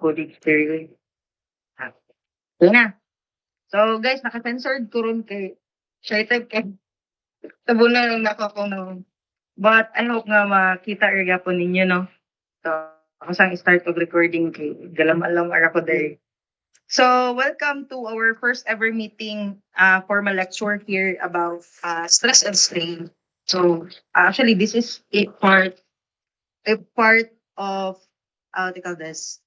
good experience. Ah, yun na. So guys, naka-censored ko ron kay shy type kay tabunan lang nako ko no. But I hope nga makita area po ninyo no. So ako sang start of recording kay galam-alam ara ko there. So welcome to our first ever meeting formal lecture here about stress and strain. So actually this is a part of what do you call this?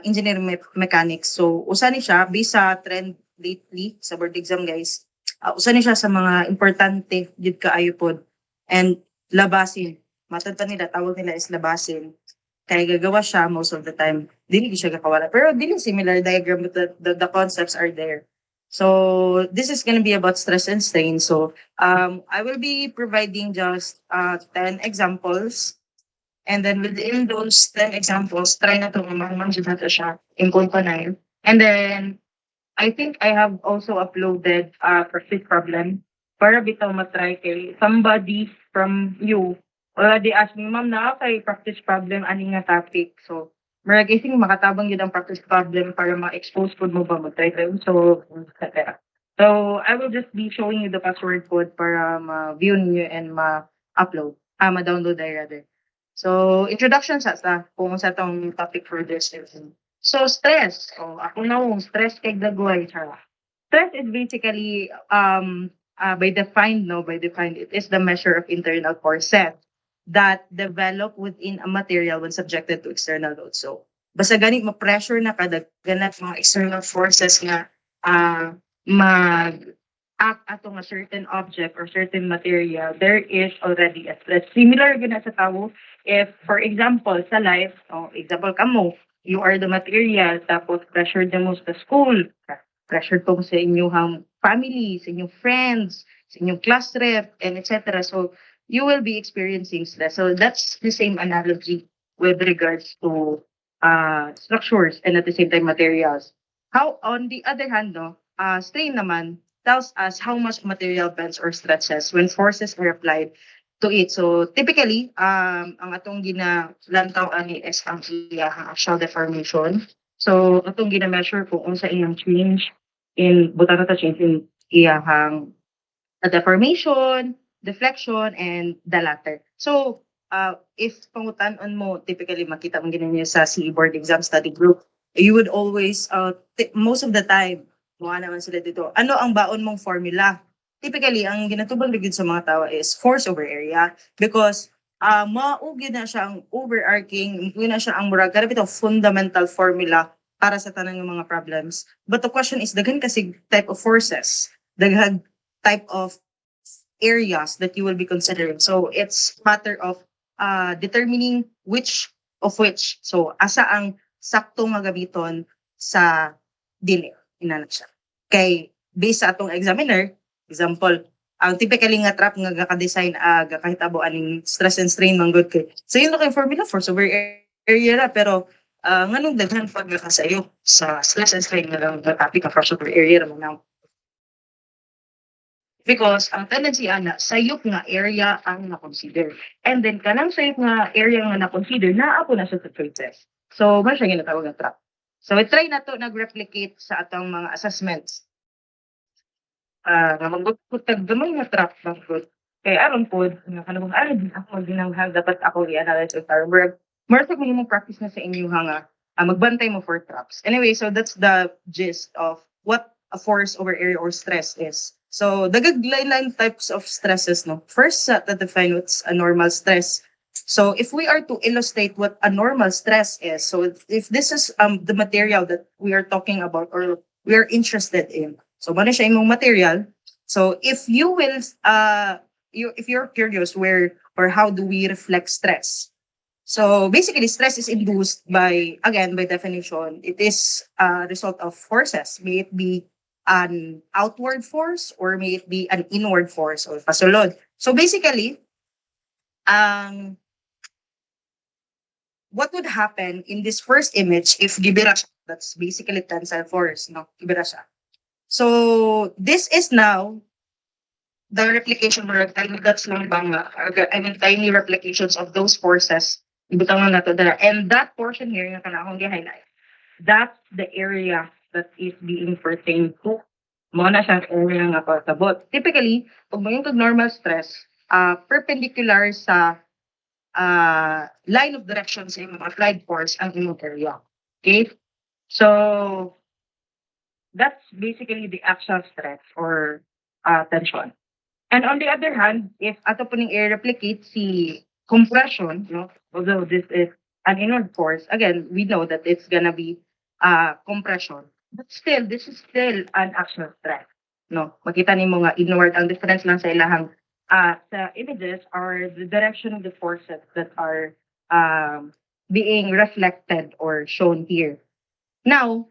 Engineering mechanics. So, usa ni siya based sa trend lately sa board exam guys. Usa ni siya sa mga importante gid kaayo pod and labasin. Matod pa nila tawag nila is labasin. Kaya gagawa siya most of the time. Dili gyud siya gakawala. Pero dili similar diagram but the concepts are there. So, this is going to be about stress and strain. So, I will be providing just 10 examples. And then within those 10 examples, try na to mamang-manjud nato siya in Conpanay. And then, I think I have also uploaded a practice problem para bitaw matry kay somebody from you already asked me, ma'am, na kay practice problem, ani nga topic. So, maragising makatabang yun ang practice problem para ma-expose po mo ba mo-try kayo. So, etc. So, I will just be showing you the password code para ma-view niyo and ma-upload. Ma-download ay rather. So, introduction sa kung sa tong topic for this lesson. So, stress. So, ako na stress kay dagway. Chara. Stress is basically, by defined, it is the measure of internal forces that develop within a material when subjected to external load. So, basta ganit ma-pressure na kada ganat mga external forces nga mag-act ato nga certain object or certain material, there is already a stress. Similar gina sa tao, if, for example, sa life, example kamo, you are the material, tapos pressure mo sa school, pressure to sa inyong family, sa inyong friends, sa inyong class rep, and etc. So, you will be experiencing stress. So, that's the same analogy with regards to structures and at the same time materials. How, on the other hand, strain naman tells us how much material bends or stretches when forces are applied to it. So typically, ang atong ginalantaw ani is ang iyang axial deformation. So atong gina-measure kung unsa iyang change in butang ta change in iyang deformation, deflection, and the latter. So if pangutan-on mo, typically makita mo ginanyo sa CE board exam study group, you would always, most of the time, mga naman sila dito, ano ang baon mong formula? Typically, ang ginatubang ligid sa mga tawa is force over area because maugid na siya ang overarching, yun na siya ang murag, karapit ang fundamental formula para sa tanang mga problems. But the question is, daghan kasi type of forces, daghan type of areas that you will be considering. So it's matter of determining which of which. So asa ang sakto nga gamiton sa dili, inana siya. Kay based sa atong examiner, example, ang typically nga trap nga gaka-design gakahitabo aning stress and strain manggod kay. So yun na kay formula force over area ra pero nganong daghan pag nakasayo sa stress and strain nga lang topic ka force over area ra man. Because ang tendency ana sayop nga area ang na-consider. And then kanang sayop nga area nga na-consider naa po na sa traces. So man siya ginatawag nga trap. So i-try na to nag-replicate sa atong mga assessments. Nga magbutag gamay nga trap bangkot. Kay aron po nga kanang din ako ginanghag dapat ako i-analyze or Tarberg. More sa mo practice na sa inyo nga magbantay mo for traps. Anyway, so that's the gist of what a force over area or stress is. So, dagag line types of stresses, no? First, to define what's a normal stress. So, if we are to illustrate what a normal stress is, so if this is the material that we are talking about or we are interested in, so ano siya imong material? So, if you will, if you're curious where or how do we reflect stress? So basically, stress is induced by, again, by definition, it is a result of forces, may it be an outward force or may it be an inward force or pasulod. So basically, what would happen in this first image if gibira siya? That's basically tensile force, no? Gibira siya. So this is now the replication or tiny dots lang bang, tiny replications of those forces ibutang na nato dara. And that portion here nga kana akong gi-highlight. that's the area that is being pertained to. Mo na siyang area nga pasabot. Typically, pag mo yung normal stress, perpendicular sa line of direction sa imong applied force ang imong area. Okay? So, that's basically the actual stress or tension. And on the other hand, if ato po ning i-replicate si compression, no, although this is an inward force, again, we know that it's gonna be compression. But still, this is still an actual stress. No, makita nimo nga inward ang difference lang sa ilahang sa images are the direction of the forces that are being reflected or shown here. Now,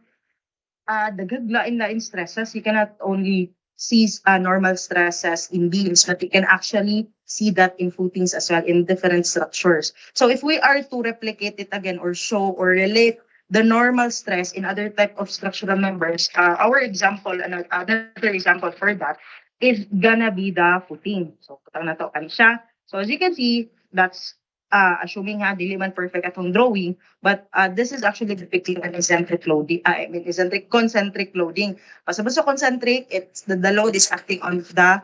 the good lain-lain stresses, you cannot only see normal stresses in beams, but you can actually see that in footings as well in different structures. So if we are to replicate it again or show or relate the normal stress in other type of structural members, our example, another example for that is gonna be the footing. So putang na to siya. So as you can see, that's assuming ha, dili man perfect atong drawing, but this is actually depicting an eccentric loading, I mean eccentric concentric loading. Basta concentric, it's the load is acting on the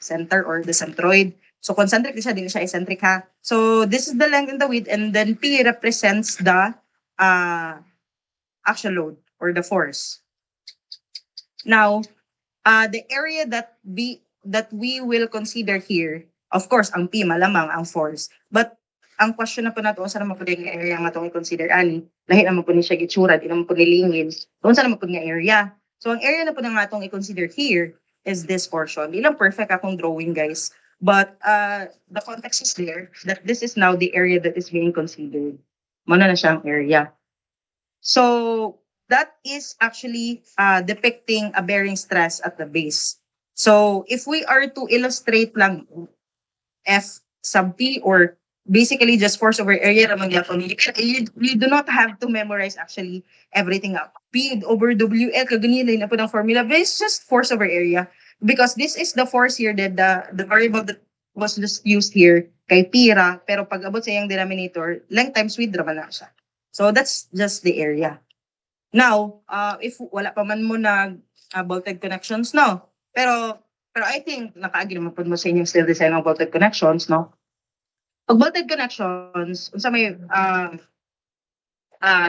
center or the centroid. So concentric siya, din siya eccentric ha. So this is the length and the width, and then P represents the actual load or the force. Now, the area that we will consider here, of course, ang P malamang ang force. But ang question na po nato unsa naman po yung area nga atong i-consider ani, lahi naman po ni siya gitsura, di naman po nilingin. Unsa naman po nga area? So ang area na po na nga atong i-consider here is this portion. Di lang perfect akong drawing, guys. But the context is there that this is now the area that is being considered. Muna na siyang area. So that is actually depicting a bearing stress at the base. So if we are to illustrate lang F sub P, or basically just force over area naman yapon, you do not have to memorize actually everything up. P over WL, kaganilay na po ng formula, but it's just force over area. Because this is the force here, that the variable that was just used here kay pira, pero pag abot sa iyang denominator, length times width naman na siya. So that's just the area. Now, if wala pa man mo na bolted connections, no? Pero I think nakaagi naman po mo sa inyong still design ng bolted connections, no? Pag bolted connections, unsa may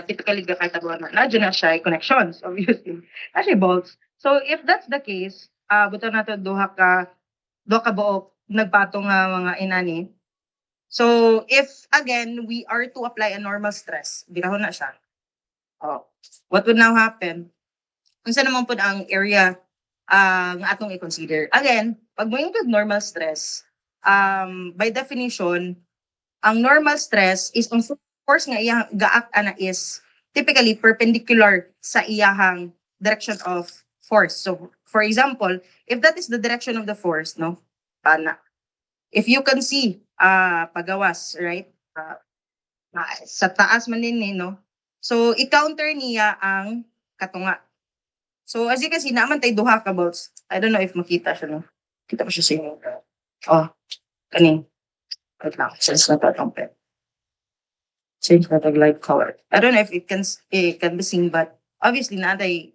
typically gakatabuan na dyan na siya connections, obviously. Kasi bolts. So if that's the case, buto na to duha ka buok nagpatong nga mga inani. So if again we are to apply a normal stress, birahon na siya. Oh, what would now happen? Unsa naman po ang area nga atong i-consider? Again, pag mo yung normal stress, by definition, ang normal stress is ang force nga iyang gaak ana is typically perpendicular sa iyahang direction of force. So, for example, if that is the direction of the force, no? Pana. If you can see, pagawas, right? Sa taas man din no? So, i-counter niya ang katunga. So, as you can see, naman tayo duha ka bolts. I don't know if makita siya, no? Kita pa siya sa inyo. Oh, kaning. Wait lang, change na tatong pen. Change na tag light color. I don't know if it can be seen, but obviously, naday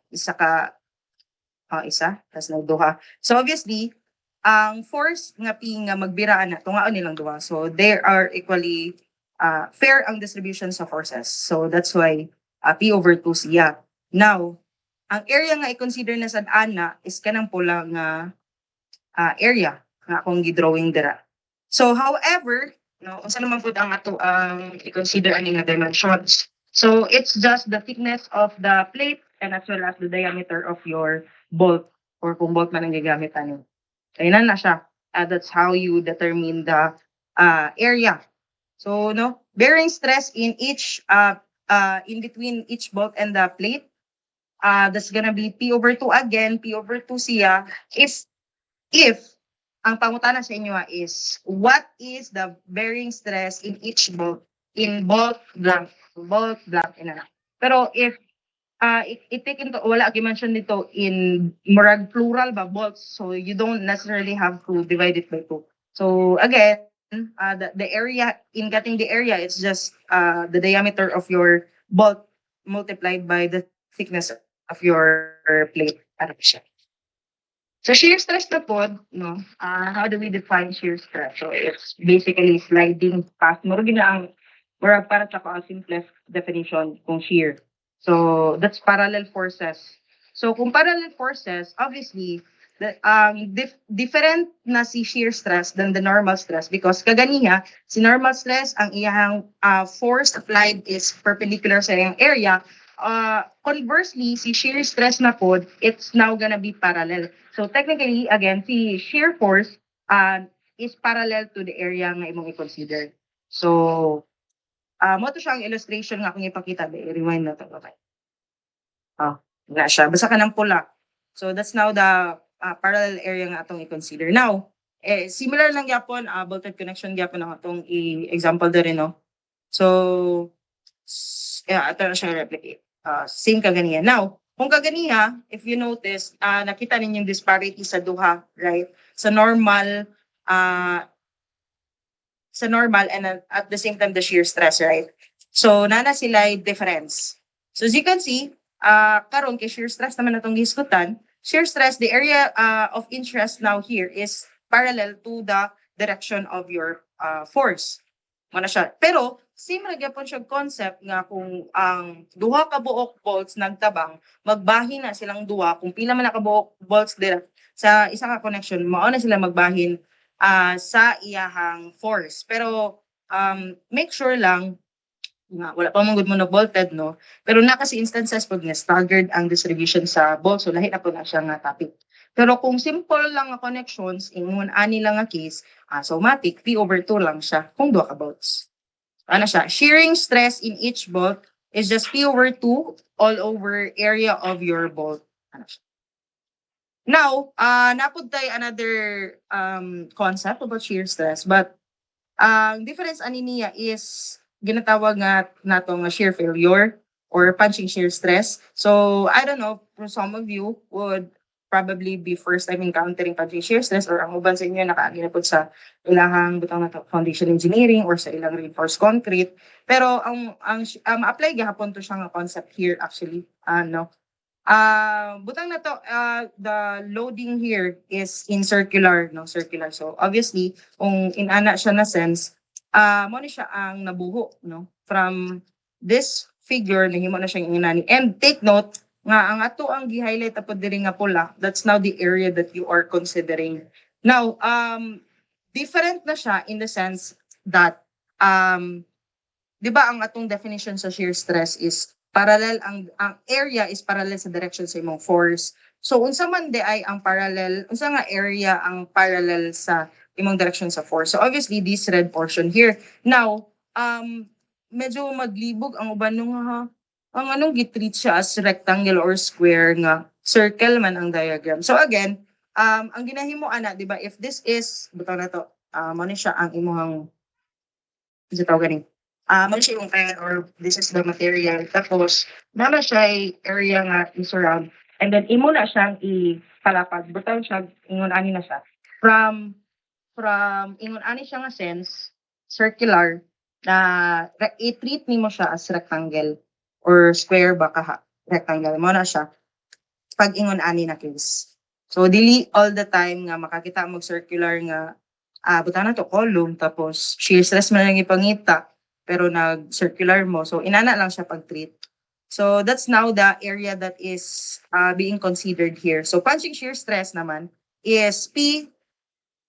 isa ka, isa, tas na duha. So, obviously, ang force nga P nga magbiraan na, tungaon nilang duha. So, they are equally fair ang distribution sa forces. So, that's why P over 2 siya. Now, ang area nga i-consider na sa ana is kanang pula nga area nga akong gidrawing dira. So, however, no, unsa naman pud ang ato ang i-consider ani nga dimensions. So, it's just the thickness of the plate and as well as the diameter of your bolt, or kung bolt man ang gigamit ani. Kailan na siya. That's how you determine the area. So, no, bearing stress in each in between each bolt and the plate, that's gonna be P over 2 again, P over 2 siya. If ang pangutana sa inyo is, what is the bearing stress in each bolt? In bolt blank, ina. Pero if i-take into, wala i-mention dito in murag plural ba bolts, so you don't necessarily have to divide it by 2. So again, the area, in getting the area, it's just the diameter of your bolt multiplied by the thickness of your plate. Ano siya. So shear stress na po, no? How do we define shear stress? So it's basically sliding path. Mura gina ang mura para sa ang simplest definition kung shear. So that's parallel forces. So kung parallel forces, obviously the different na si shear stress than the normal stress because kaganiya si normal stress ang iyang force applied is perpendicular sa iyang area. Conversely, si shear stress na po, it's now gonna be parallel. So technically, again, si shear force is parallel to the area nga imong i-consider. So, mo to siya ang illustration nga akong ipakita. Rewind na to. Okay. Wala siya. Basta ka ng pula. So, that's now the parallel area nga atong i-consider. Now, similar lang yapon, bolted connection yapon ang atong i-example din, no? So, ito na siya replicate. Same kaganiya. Now, kung kaganiya, if you notice, nakita ninyong disparity sa duha, right? Sa normal and at the same time the shear stress, right? So, nana sila difference. So, as you can see, karon kay shear stress naman natong giskutan, shear stress, the area of interest now here is parallel to the direction of your force. Mana siya. Pero, same ra gyapon siya concept nga kung ang duha ka buok bolts nagtabang, magbahin na silang duha kung pila man nakabuok bolts dira sa isa ka connection, mao na sila magbahin sa iyahang force. Pero make sure lang nga wala pa man gud mo na bolted, no, pero na kasi instances pag nga staggered ang distribution sa bolts, so lahi na po na siya nga topic. Pero kung simple lang nga connections ingon ani lang nga case, so matic P/2 lang siya kung duha ka bolts. Ano siya? Shearing stress in each bolt is just P/2 all over area of your bolt. Ano siya? Now, napod tayo another concept about shear stress, but ang difference ani niya is ginatawag nga natong shear failure or punching shear stress. So, I don't know, for some of you would probably be first time encountering punching shear stress or ang uban sa inyo nakaagina po sa ilahang butang na foundation engineering or sa ilang reinforced concrete. Pero ang apply gahapon to siya nga concept here actually. Butang na to, the loading here is in circular, no, circular. So obviously, kung inana siya na sense, mo ni siya ang nabuho, no, from this figure nahimo na siyang inani. And take note nga ang ato ang gi-highlight apod diri nga pula, that's now the area that you are considering. Now, different na siya in the sense that di ba ang atong definition sa shear stress is parallel ang area is parallel sa direction sa imong force. So unsa man di ay ang parallel, unsa nga area ang parallel sa imong direction sa force. So obviously this red portion here. Now, medyo maglibog ang uban nung ang anong gitreat siya as rectangle or square nga circle man ang diagram. So again, ang ginahimo ana, di ba, if this is butaw na to, mo ni siya ang imong isa tawag ganing mo siya yung pan or this is the material. Tapos, naman siya ay area nga i-surround. And then, imo na siyang ipalapag. Butaw siya, ingon ani na siya. From ingon ani siya nga sense, circular, na i-treat nimo siya as rectangle or square baka rectangle. Mo na siya. Pag ingon ani na case. So, dili all the time nga makakita mo circular nga butaw na to column, tapos shear stress man lang ipangita pero nag-circular mo. So, inana lang siya pag-treat. So, that's now the area that is being considered here. So, punching shear stress naman is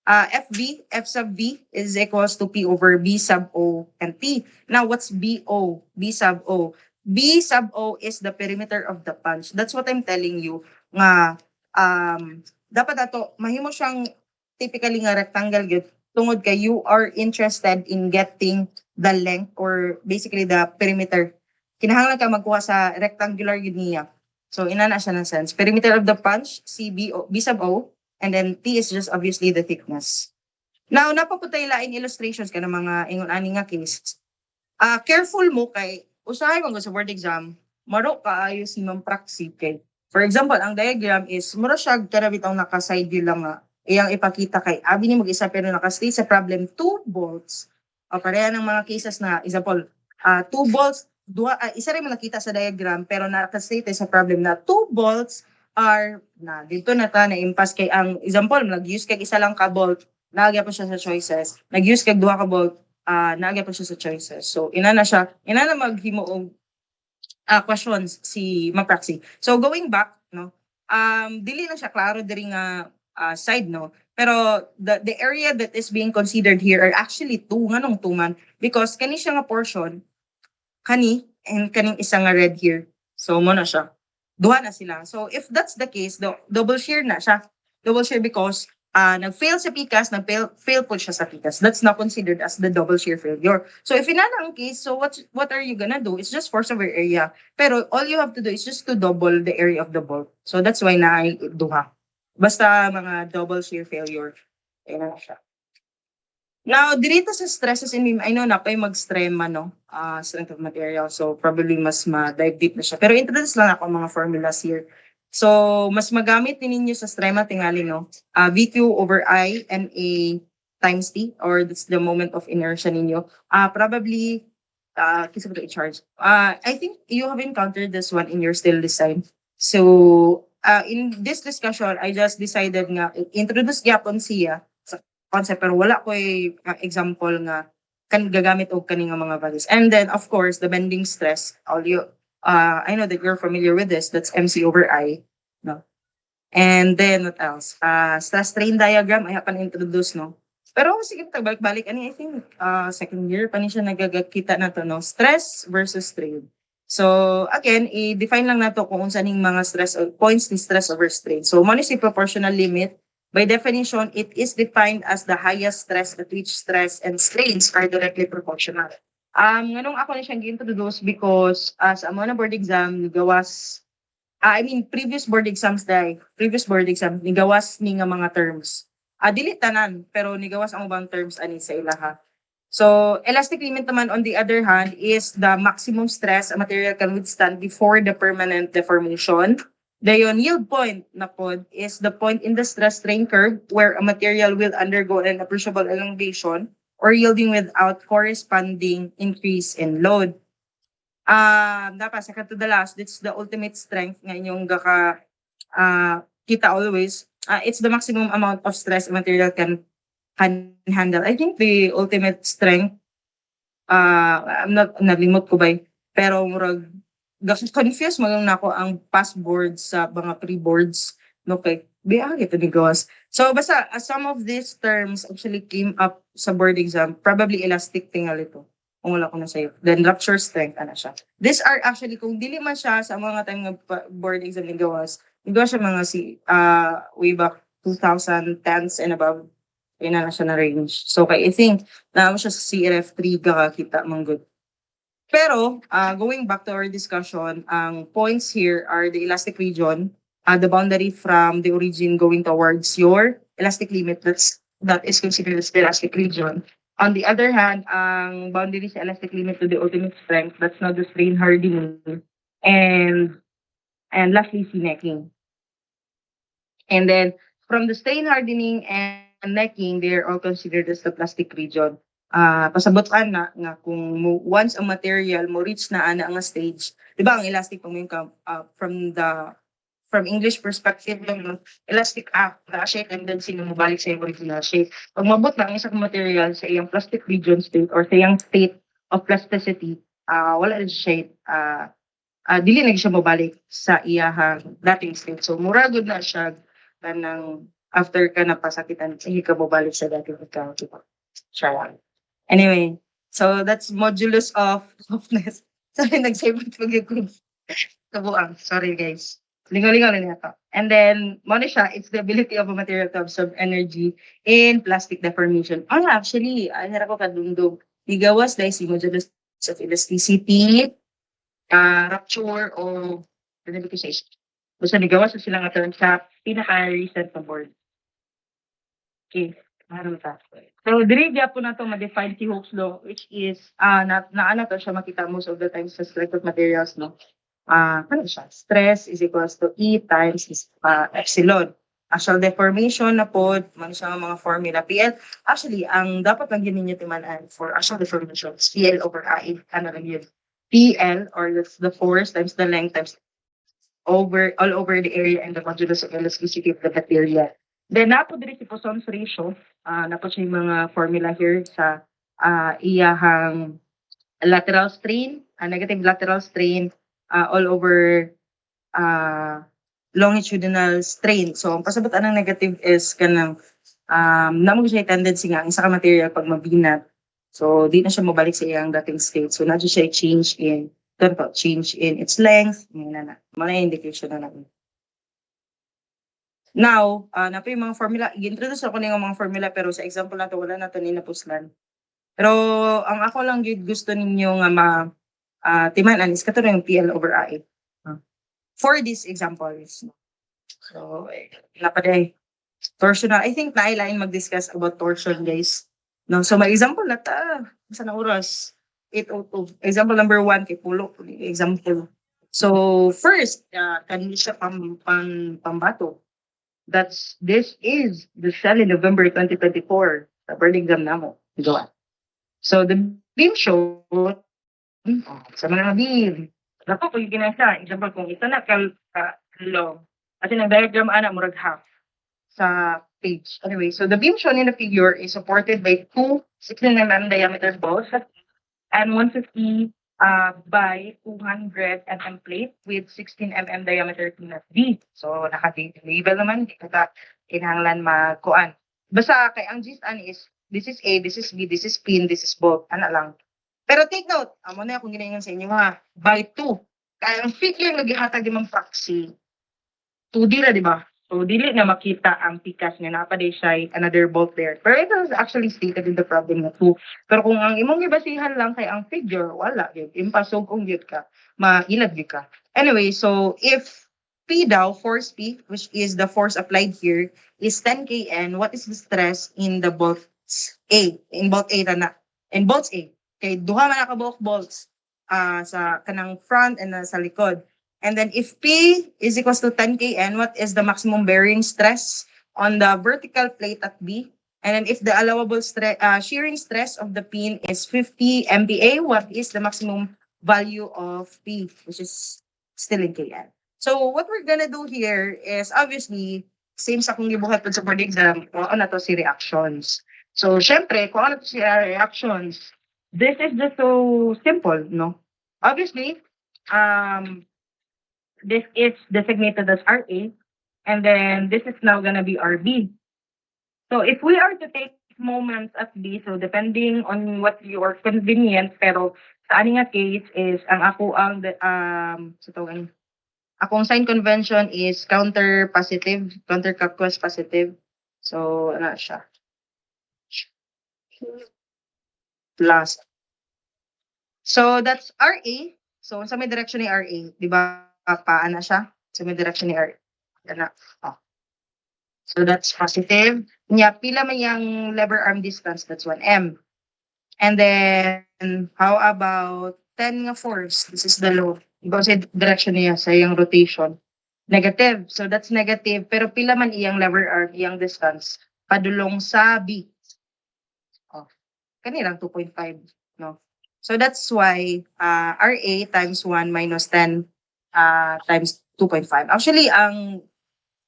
FV, F sub V is equals to P over B sub O and P. Now, what's BO? B sub O. B sub O is the perimeter of the punch. That's what I'm telling you. Nga, dapat ato, mahimo siyang typically nga rectangle gyud tungod kay you are interested in getting the length or basically the perimeter. Kinahanglan ka magkuha sa rectangular yun niya. So, inana siya ng sense. Perimeter of the punch, B sub O, and then T is just obviously the thickness. Now, napaputay lain illustrations ka ng mga ingon-ani nga cases. Careful mo kay, usahay mo sa board exam, maro ka ayos ni praksi kay. For example, ang diagram is, mura siya karabitang naka-side view lang nga, iyang ipakita kay, abi ni mag-isa pero naka-stay sa problem 2 bolts. O pareha ng mga cases na, example, 2 bolts isa rin makita sa diagram pero nakastate sa problem na two bolts are na dito na ta na impasse kay ang example nag-use kay isa lang ka bolt naagya pa siya sa choices nag-use kay duha ka bolt naagya pa siya sa choices so ina na maghimo og questions si Mapraxi. So going back, no, dili na siya klaro diri nga side, no. Pero the area that is being considered here are actually two, nganong two man, because kani siya nga portion, kani, and kaning isa nga red here. So mo na siya. Duha na sila. So if that's the case, double share na siya. Double share because nag-fail sa PCAS, fail po siya sa PCAS. That's not considered as the double share failure. So if inana ang case, so what are you gonna do? It's just force over area. Pero all you have to do is just to double the area of the bolt. So that's why na duha. Basta mga double share failure. Ayun na siya. Now, dito sa stresses in I know na pa mag-strema, no? Strength of material. So, probably mas ma-dive deep na siya. Pero introduce lang ako ang mga formulas here. So, mas magamit din ninyo sa strema tingali, no? VQ over I, NA times T, or that's the moment of inertia ninyo. Probably, kisa ko i-charge. I think you have encountered this one in your still design. So, in this discussion, I just decided nga, introduce gyapon siya concept pero wala ko example nga kan gagamit og kani nga mga values. And then of course the bending stress, all you I know that you're familiar with this, that's MC over I, no. And then what else? Stress strain diagram I happen introduce, no. Pero sige balik ani I think second year pa ni siya nagagakita na to, no. Stress versus strain. So again, i-define lang nato kung unsa ning mga stress points ni stress over strain. So mo ni si proportional limit. By definition, it is defined as the highest stress at which stress and strains are directly proportional. Nganong ako na siyang gi-introduce because as amo na board exam, gawas, previous board exams ni gawas ni nga mga terms. Dili tanan, pero ni gawas ang ubang terms ani sa ilaha. So, elastic limit naman on the other hand is the maximum stress a material can withstand before the permanent deformation. Dayon, yield point na pod is the point in the stress strain curve where a material will undergo an appreciable elongation or yielding without corresponding increase in load. Dapat second to the last, it's the ultimate strength nga inyong kita always. It's the maximum amount of stress a material can handle. I think the ultimate strength, I'm not nalimot ko ba, pero murag confused mo lang nako ang past boards sa mga pre-boards, no, kay ito ni gawas. So basta some of these terms actually came up sa board exam, probably elastic tingal ito kung wala ko na sayo. Then rupture strength ana siya. These are actually kung dili man siya sa mga time nga board exam ni gawas siya mga way back 2010s and above, yun na siya na range. So I think na siya sa CRF3 kakakita mang good. Pero, going back to our discussion, ang points here are the elastic region, the boundary from the origin going towards your elastic limit, that is considered as the elastic region. On the other hand, ang boundary sa elastic limit to the ultimate strength, that's now the strain hardening, and lastly, si necking. And then, from the strain hardening and necking, they're all considered as the plastic region. Pasabot ka na nga kung once ang material mo reach na ana nga stage, di ba ang elastic pang yung from English perspective lang, no? Elastic na shape and then sino mo balik sa original shape. Pag mabot na ang isang material sa iyang plastic region state or sa iyang state of plasticity, wala rin shape, dili na siya mabalik sa iyahang dating state. So mura gud na siya kanang after ka napasakitan, hindi ka mabalik sa dating ikaw, diba? Siya. Anyway, so that's modulus of softness. Sorry, nag-save it pag-ikog. Kabuang. Sorry, guys. Lingaw-lingaw na niya to. And then, muna siya, it's the ability of a material to absorb energy in plastic deformation. Actually, hira ko kadungdog. Ligawas dahil si modulus of elasticity, rupture, o beneficization. Basta ligawas na sila nga term sa pinaka-recent na board. Okay. So, diri po na to ma-define si Hooke's law, which is, na to siya makita most of the time sa strength of materials, no? Ano siya? Stress is equals to E times epsilon. Actual deformation na po, man siya mga formula. PL, actually, ang dapat lang yun ninyo timanan for actual deformation, PL over I, ano lang yun. PL, or that's the force times the length times all over the area and the modulus of elasticity of the material. Then napo diri si Poisson's ratio, napo siya yung mga formula here sa iyahang lateral strain, negative lateral strain all over longitudinal strain. So ang pasabot anang negative is kanang namo siya tendency nga ang isa ka material pag mabinat. So di na siya mabalik sa iyang dating state. So na siya change in its length, na mga indication na namin. Now, na po yung mga formula, i-introduce ako ng mga formula pero sa example na to wala na to ni napuslan. Pero ang ako lang yun gusto ninyo nga timanan is kato yung PL over AI. For these examples. So, napaday. Torsional. I think nailain mag-discuss about torsion, guys. No, so may example na ta. Sa na oras? 8:02. Example number 1 kay pulo. Example. So, first, kanina siya pambato. This is the cell in November 2024. Sa board exam na mo. Go. So, the beam show, sa mga beam, naku, kung ginasa, example, kung ito na long, kasi nag-diagram ana, murag half sa page. Anyway, so the beam shown in the figure is supported by two 16 mm diameter balls and 150 by 200 mm plate with 16 mm diameter peanut B. So, naka-label naman, di ka kinahanglan magkuan. Basta kay ang gistan is, this is A, this is B, this is pin, this is bolt. Ano lang. Pero take note, amo na akong ginaingan sa inyo ha, by 2. Kaya ang figure na gihatag di mang proxy, 2D ra, di ba? So, dili na makita ang pikas niya. Napaday siya another bolt there. Pero it was actually stated in the problem na 2. Pero kung ang imong ibasihan lang kay ang figure, wala. Yun. Impasog kung yun ka. Mailag yun ka. Anyway, so if P daw, force P, which is the force applied here, is 10 kN, what is the stress in the bolts A? In bolt A na. In bolts A. Okay, duha man nakabuok bolts sa kanang front and sa likod. And then if P is equals to 10 kN, what is the maximum bearing stress on the vertical plate at B? And then if the allowable shearing stress of the pin is 50 MPa, what is the maximum value of P, which is still in kN? So what we're gonna do here is obviously, same sa kung gibuhat po sa board exam, kung ano to si reactions. So syempre, kung ano to si reactions, this is just so simple, no? Obviously, this is designated as RA, and then this is now gonna be RB. So if we are to take moments at B, so depending on what your convenience, pero sa ani nga case is ang ako ang akong sign convention is counter clockwise positive. So ano siya? Plus. So that's RA. So sa may direction ni RA, di ba? Paana siya. Sa may direction ni RA. Yan na. Oh. So that's positive. Nya, pila man yung lever arm distance? That's 1M. And then, how about 10 nga force? This is the low. Because sa direction niya sa yung rotation. Negative. So that's negative. Pero pila man iyang lever arm, iyang distance? Padulong sa B. Oh. Kanilang 2.5. No? So that's why RA times 1 minus 10 times 2.5. Actually, ang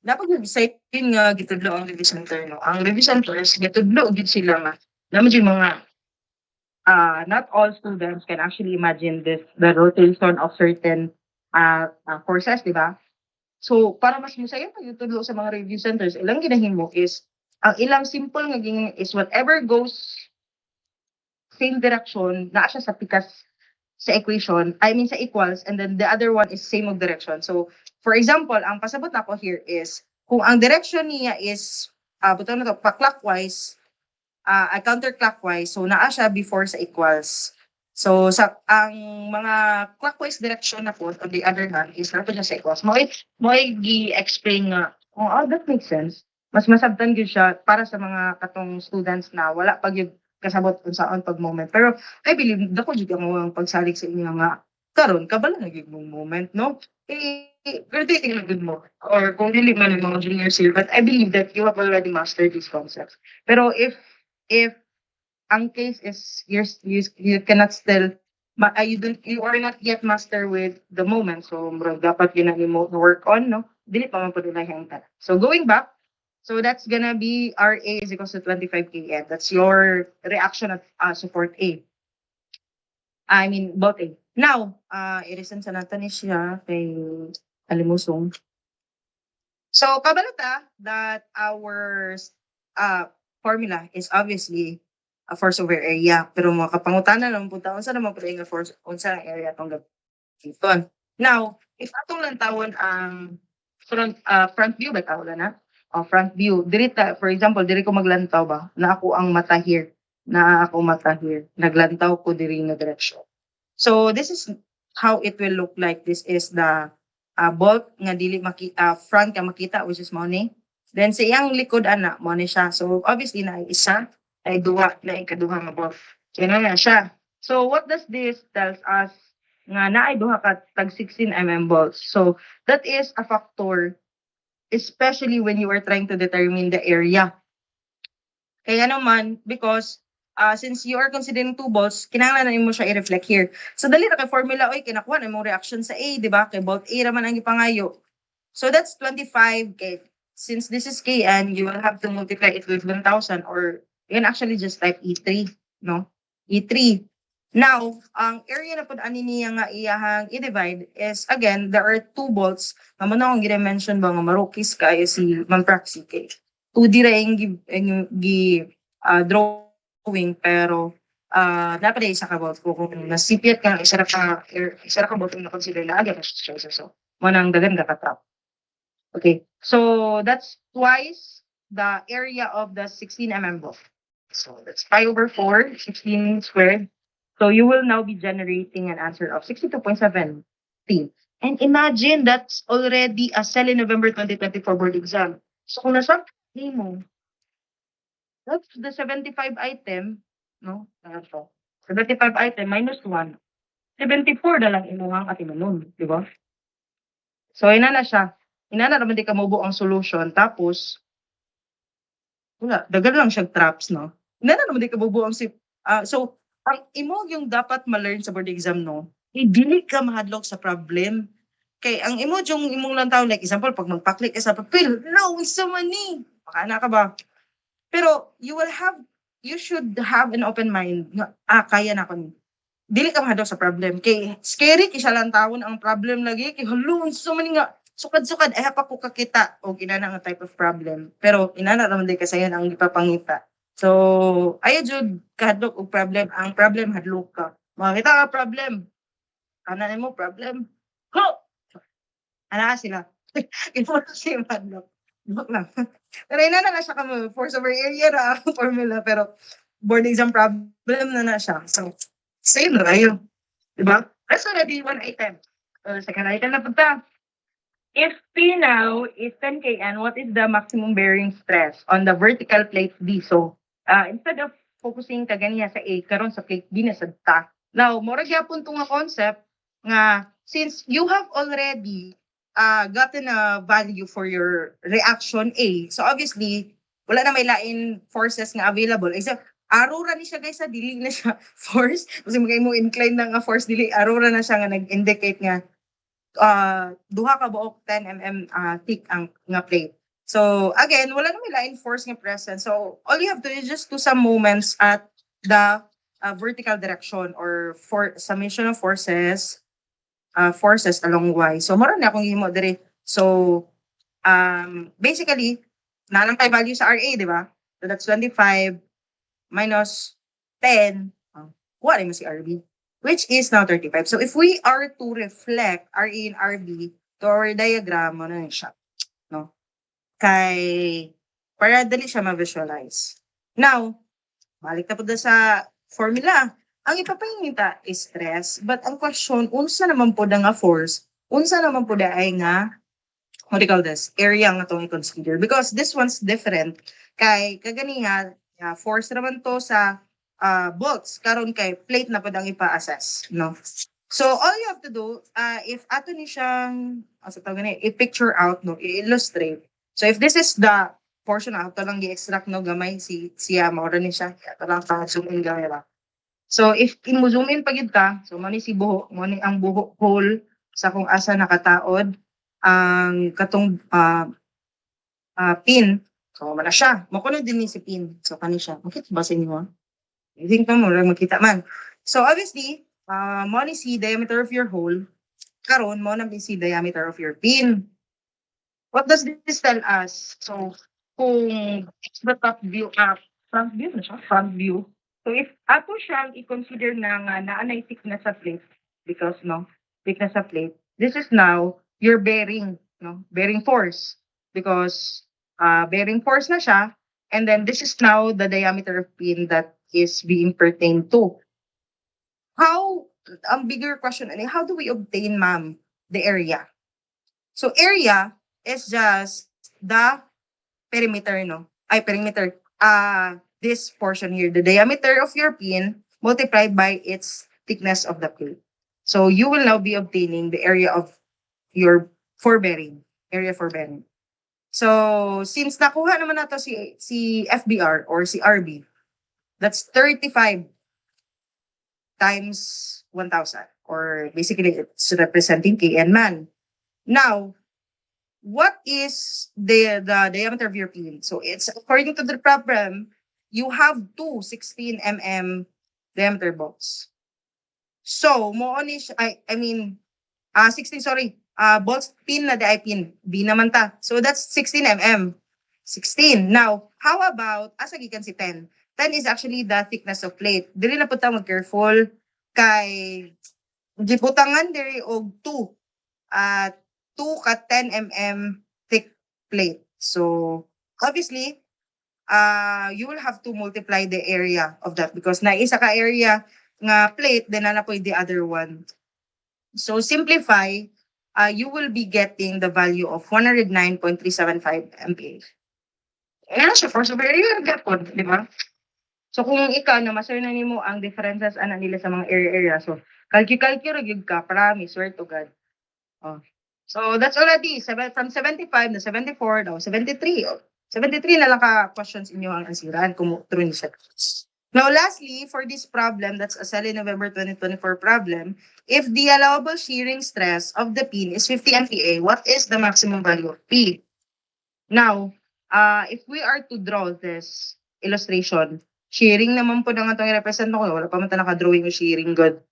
napag-decide nga gitudlo ang Levi Center, no? Ang Levi Centers, gitudlo gid sila nga. Naman yung mga not all students can actually imagine the rotation of certain forces, di ba? So, para mas masaya pag gitudlo sa mga review centers, ilang ginahimo is, ang ilang simple nga ging is whatever goes same direction, naa siya sa pikas sa equation, sa equals, and then the other one is same of direction. So, for example, ang pasabot na ko here is, kung ang direction niya is, butang na to, pa-clockwise, counterclockwise, so naa siya before sa equals. So, ang mga clockwise direction na po, on the other hand, is nato niya sa equals. Mo gi-explain nga, that makes sense. Mas masabtan yun siya para sa mga katong students na wala pag yung kasabot kung saan pag moment. Pero I believe dako jud ang pagsalig sa inyo nga karon kabala na gyud mong moment, no? Graduating na good mo, or kung dili man yung mga juniors here, but I believe that you have already mastered these concepts. Pero if ang case is you cannot still you are not yet master with the moment. So murag dapat ginanimo work on, no? Dili pa man pud na hangtan. So going back, so that's gonna be RA is equals to 25 kN. That's your reaction at support A. I mean, both A. Now, irisan sa natin ni siya kay alimusong. So, kabalata that our formula is obviously a force over area. Pero mga kapangutanan naman punta, unsa naman po nga force, unsa ang area itong gabiton. Now, if atong lang tawon ang front view, ba tawon na? Front view. Diri for example, diri ko maglantaw ba? Na ako ang mata here. Na ako mata here. Naglantaw ko diri nga direksyon. So, this is how it will look like. This is the bolt nga dili front ka makita, which is money. Then sa iyang likod ana mo ni siya. So obviously na isa ay duwa na ikaduha nga bolt. Kaya na siya. So what does this tells us nga naay duha ka tag 16 mm bolts. So that is a factor especially when you are trying to determine the area. Kaya naman because since you are considering 2 bolts, kinahanglan na mo siya i-reflect here. So dali ra kay formula oy kinakuha na mo reaction sa A, di ba? Kay bolt A ra man ang ipangayo. So that's 25 K. Since this is Kn, you will have to multiply it with 1,000 or you can actually just type E3, no? E3. Now, ang area na pud ani niya nga iyahang i-divide is again, there are 2 bolts. Nga man akong gina-mention ba nga marukis kayo si Ma'am Praxi kay 2D ra yung drawing pero dapat ay isa ka bolt ko kung nasipyat ka isa ra ka bolt na consider na agad so mo nang dagan ka katap. Okay, so that's twice the area of the 16 mm bolt. So that's pi over 4, 16 squared. So you will now be generating an answer of 62.7 T. And imagine that's already a cell in November 2024 board exam. So kung nasa mo, that's the 75 item, no? So 75 item minus 1. 74 na lang imuhang atimanon, di ba? So ina na siya. Ina na naman di ka mabuo ang solution. Tapos, wala, dagan lang siya traps, no? Ina na naman di ka mabuo ang so, ang imo yung dapat ma-learn sa board exam, no? Dili ka mahadlok sa problem. Kay ang imo yung imong lang tao, like example, pag magpaklik ka sa papel, no, isa man ni. Makana ka ba? Pero you should have an open mind na, kaya na ko ni. Dili ka mahadlok sa problem. Kay scary kay siya lang tawon ang problem lagi. Kay halun, so man nga, sukad-sukad, ay pa ko kakita o ginana nga type of problem. Pero inana naman din kasayan ang ipapangita. So, ayo jud kahadlok og problem. Ang problem hadlok ka. Makita ka problem. Kanan mo problem. Go! Ana sila. Imo si hadlok. Joke lang. Pero inana na siya ka force over area ra ang formula. Pero board exam problem na siya. So, same na kayo. Diba? That's already one item. Second item na punta. If P now is 10 kN, what is the maximum bearing stress on the vertical plate B? So, instead of focusing ka ganiya sa A, karon sa plate B na sa ta. Now, mora gyapon to nga concept nga since you have already gotten a value for your reaction A, so obviously, wala na may lain forces nga available. Except, arura ni siya guys, dili na siya force. Kasi magay mo incline na nga force, dili arura na siya nga nag-indicate nga duha ka buok 10 mm thick ang nga plate. So again, wala na may lain force nga present. So all you have to do is just do some movements at the vertical direction or for summation of forces along y. So mara na akong himo diri. So basically nalampay value sa RA, di ba? So that's 25 minus 10. What mo si RB? Which is now 35. So if we are to reflect RA and RB to our diagram, ano na siya? No? Kay, para dali siya ma-visualize. Now, balik na po sa formula. Ang ipapahingita is stress, but ang question, unsa naman po da nga force, unsa naman po da ay nga, what do you call this, area nga itong i-consider. Because this one's different. Kay, kaganiha, force naman to sa bolts karon kay plate na pud ang ipa-assess, no? So all you have to do if ato ni siyang sa tawag ni i-picture out, no, i-illustrate. So if this is the portion na ato lang gi-extract, no, gamay siya mao ni siya ato lang pa zoom in gamay ba. So if zoom in pagid ka, so mo ni si buho, mo ni ang buho hole sa kung asa nakataod ang katong pin. So wala siya. Makuno din ni si pin. So kani siya. Makita ba sa inyo? I think mo lang makita man. So obviously, mo ni si diameter of your hole. Karon mo na si diameter of your pin. What does this tell us? So kung it's the top view, front view na siya, front view. So if ato siyang i-consider na nga naanay thickness sa plate, because thickness sa plate, this is now your bearing, bearing force. Because bearing force na siya, and then this is now the diameter of pin that is being pertained to. How, ang bigger question, how do we obtain, ma'am, the area? So area is just the perimeter, perimeter. This portion here, the diameter of your pin multiplied by its thickness of the plate. So you will now be obtaining the area of your forbearing, area for bearing. So since nakuha naman nato si FBR or si RB, that's 35 times 1,000, or basically it's representing kN man. Now, what is the diameter of your pin? So it's according to the problem, you have two 16 mm diameter bolts. So mo ni I mean 16, sorry. Bolts pin na di pin. B naman ta. So that's 16 mm. 16. Now, how about asa gikan si 10? 10 is actually the thickness of plate. Dili na pud ta mag-careful kay gibutangan diri og 2 at 2 ka 10 mm thick plate. So, obviously, you will have to multiply the area of that because na isa ka area nga plate, then na po the other one. So, simplify, you will be getting the value of 109.375 MPa. Ano siya, force over area, gapon, di ba? So, kung ikaw na master na nimo ang differences ana nila sa mga area, so, kalki-kalki ra gyud ka, promise, swear to God. Oh. So that's already from 75 na 74 now 73. 73 na lang ka questions inyo ang answeran kung true ni siya. Now lastly, for this problem, that's a SELI November 2024 problem, if the allowable shearing stress of the pin is 50 MPa, what is the maximum value of P? Now, if we are to draw this illustration, shearing naman po na nga itong i-represent ko, wala pa man ta naka-drawing o shearing good.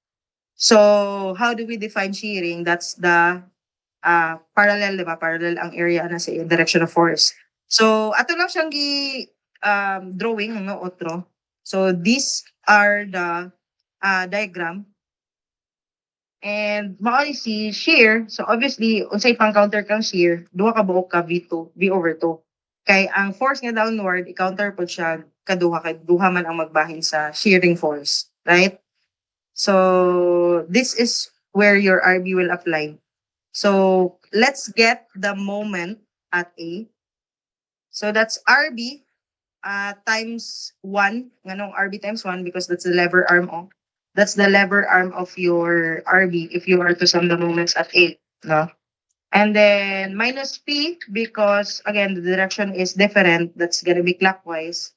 So, how do we define shearing? That's the parallel, di ba? Parallel ang area na sa direction of force. So, ato lang siyang drawing, otro. So, these are the diagram. And maali si shear. So, obviously, unsay pang counter kang shear, duha ka buok ka V2, V over 2. Kay ang force nga downward, i-counter po siya kaduha, kay duha man ang magbahin sa shearing force. Right? So, this is where your RB will apply. So, let's get the moment at A. So, that's RB times 1. Nganong RB times 1 because that's the lever arm of. That's the lever arm of your RB if you are to sum the moments at A. No? And then minus P because, again, the direction is different. That's gonna be clockwise.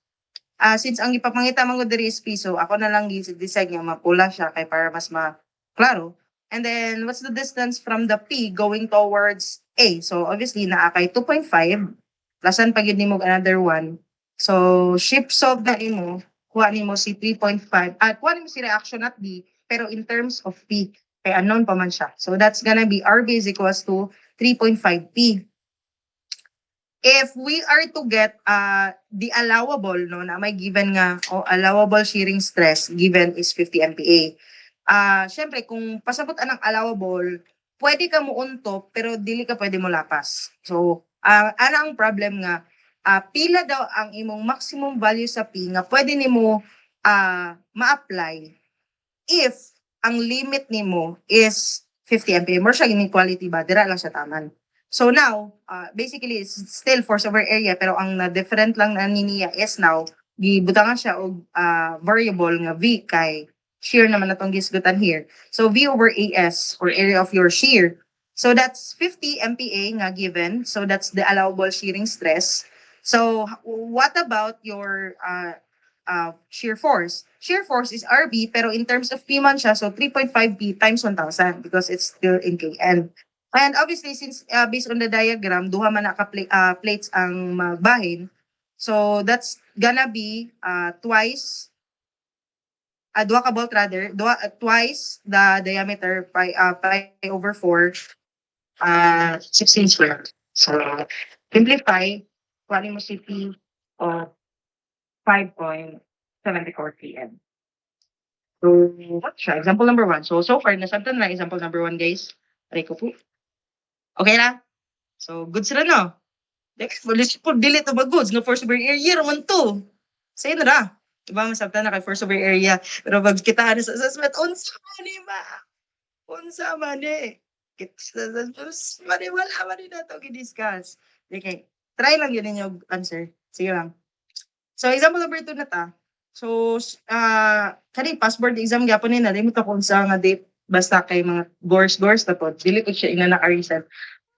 Since ang ipapangita man ko diri is P, so ako na lang decide nga mapula siya kay para mas maklaro. And then, what's the distance from the P going towards A? So, obviously, naakay 2.5. Plasan pag yun mo another 1. So, shift solve na imo, kuha nimo si 3.5. At kuha nimo si reaction at B, pero in terms of P, kay unknown pa man siya. So, that's gonna be RB is equals to 3.5P. If we are to get the allowable, na may given nga, allowable shearing stress given is 50 MPa. Syempre, kung pasabot anang allowable, pwede ka mo untop, pero dili ka pwede mo lapas. So, anang problem nga, pila daw ang imong maximum value sa P nga pwede nimo ma-apply if ang limit nimo is 50 MPa. More siya inequality ba? Dira lang siya taman. So now, basically, it's still force over area, pero ang na-different lang na niya is now, gibutangan siya og variable nga V kay shear naman natong gisgutan here. So V over AS or area of your shear. So that's 50 MPa nga given. So that's the allowable shearing stress. So what about your shear force. Shear force is RB, pero in terms of P man siya, so 3.5 P times 1,000 because it's still in KN. And obviously, since based on the diagram, duha man plates ang magbahin, so that's gonna be twice, duha ka bolt rather, twice the diameter pi over 4, 16 square. So, simplify, kuhanin mo si P of 5.74 kN. So, what's siya? Example number 1. So far, nasabtan na example number 1, guys. Aray ko po. Okay na? So, good sila, no? Next, let's po, delete to ba goods, no? Force over area, naman to. Say na na. Diba, masabtan na kay force over area. Pero pag kitaan sa assessment, unsa man ni ma? Unsa man eh. Wala man din na ito i-discuss. Okay. Try lang yun yung answer. Sige lang. So, example number 2 na ta. So, kani passport exam gyapon ni nalimot ako sa nga date basta kay mga gors na po. Dili ko siya ina naka-recent.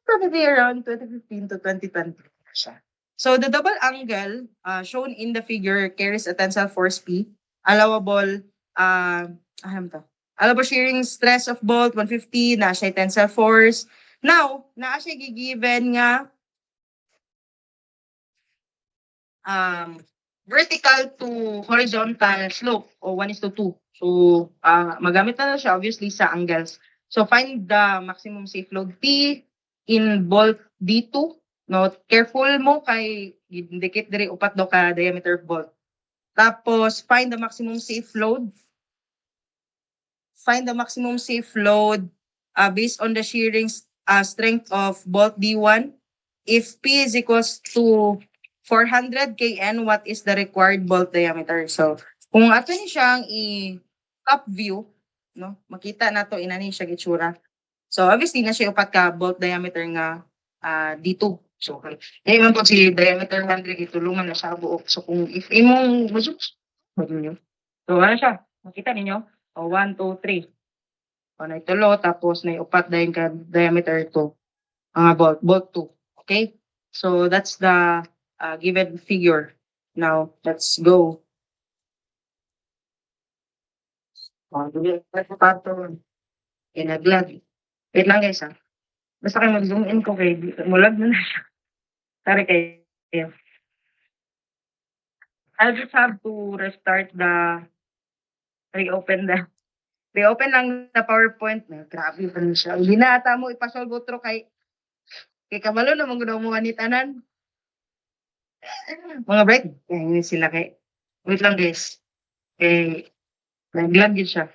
Probably around 2015 to 2020 siya. So, the double angle shown in the figure carries a tensile force P, allowable allowable shearing stress of bolt 150 na siya tensile force. Now, naa siya gigiven nga vertical to horizontal slope o 1:2. So, magamit na siya obviously sa angles. So, find the maximum safe load P in bolt D2. No, careful mo kay indicate diri upat do ka diameter of bolt. Tapos, find the maximum safe load. Find the maximum safe load based on the shearing strength of bolt D1. If P is equals to 400 kN, what is the required bolt diameter? So, kung ato ni siyang top view, no, makita na to inani siya gitsura. So, obviously na siya upat ka bolt diameter nga D2. So, ngayon po si diameter 100 itulungan na sa buok. So, kung if imong masus, niyo. So, ano siya? Makita ninyo? O, 1, 2, 3. O, na itulo, tapos na upat dahil ka diameter 2. Bolt 2. Okay? So, that's the given figure. Now, let's go. Naglag. Wait lang guys Basta kayo mag-zoom in ko kay mulag na siya. Sorry kayo. I'll just have to restart reopen lang na PowerPoint. Grabe pa rin siya. Hindi na ata mo ipasolve outro kay kabalo na mga mo tanan. Mga break. Kaya sila kay. Wait lang guys. Naglag yun siya.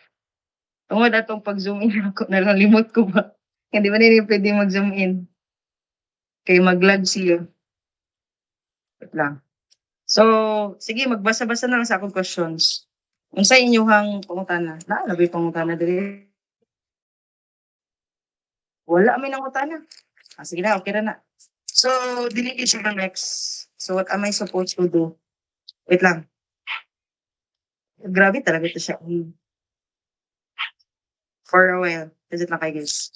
Tungod atong pag-zoom in ako, nalalimot ko ba? Hindi ba nila pwede mag-zoom in? Kaya mag-lag siya. Wait lang. So, sige, magbasa-basa na lang sa akong questions. Kung sa inyong pangutana, naalabay pangutana dili. Wala may nangutana. Sige na, okay na. So, dili siya next. So, what am I supposed to do? Wait lang. Grabe talaga ito siya. For a while. Visit lang kayo guys.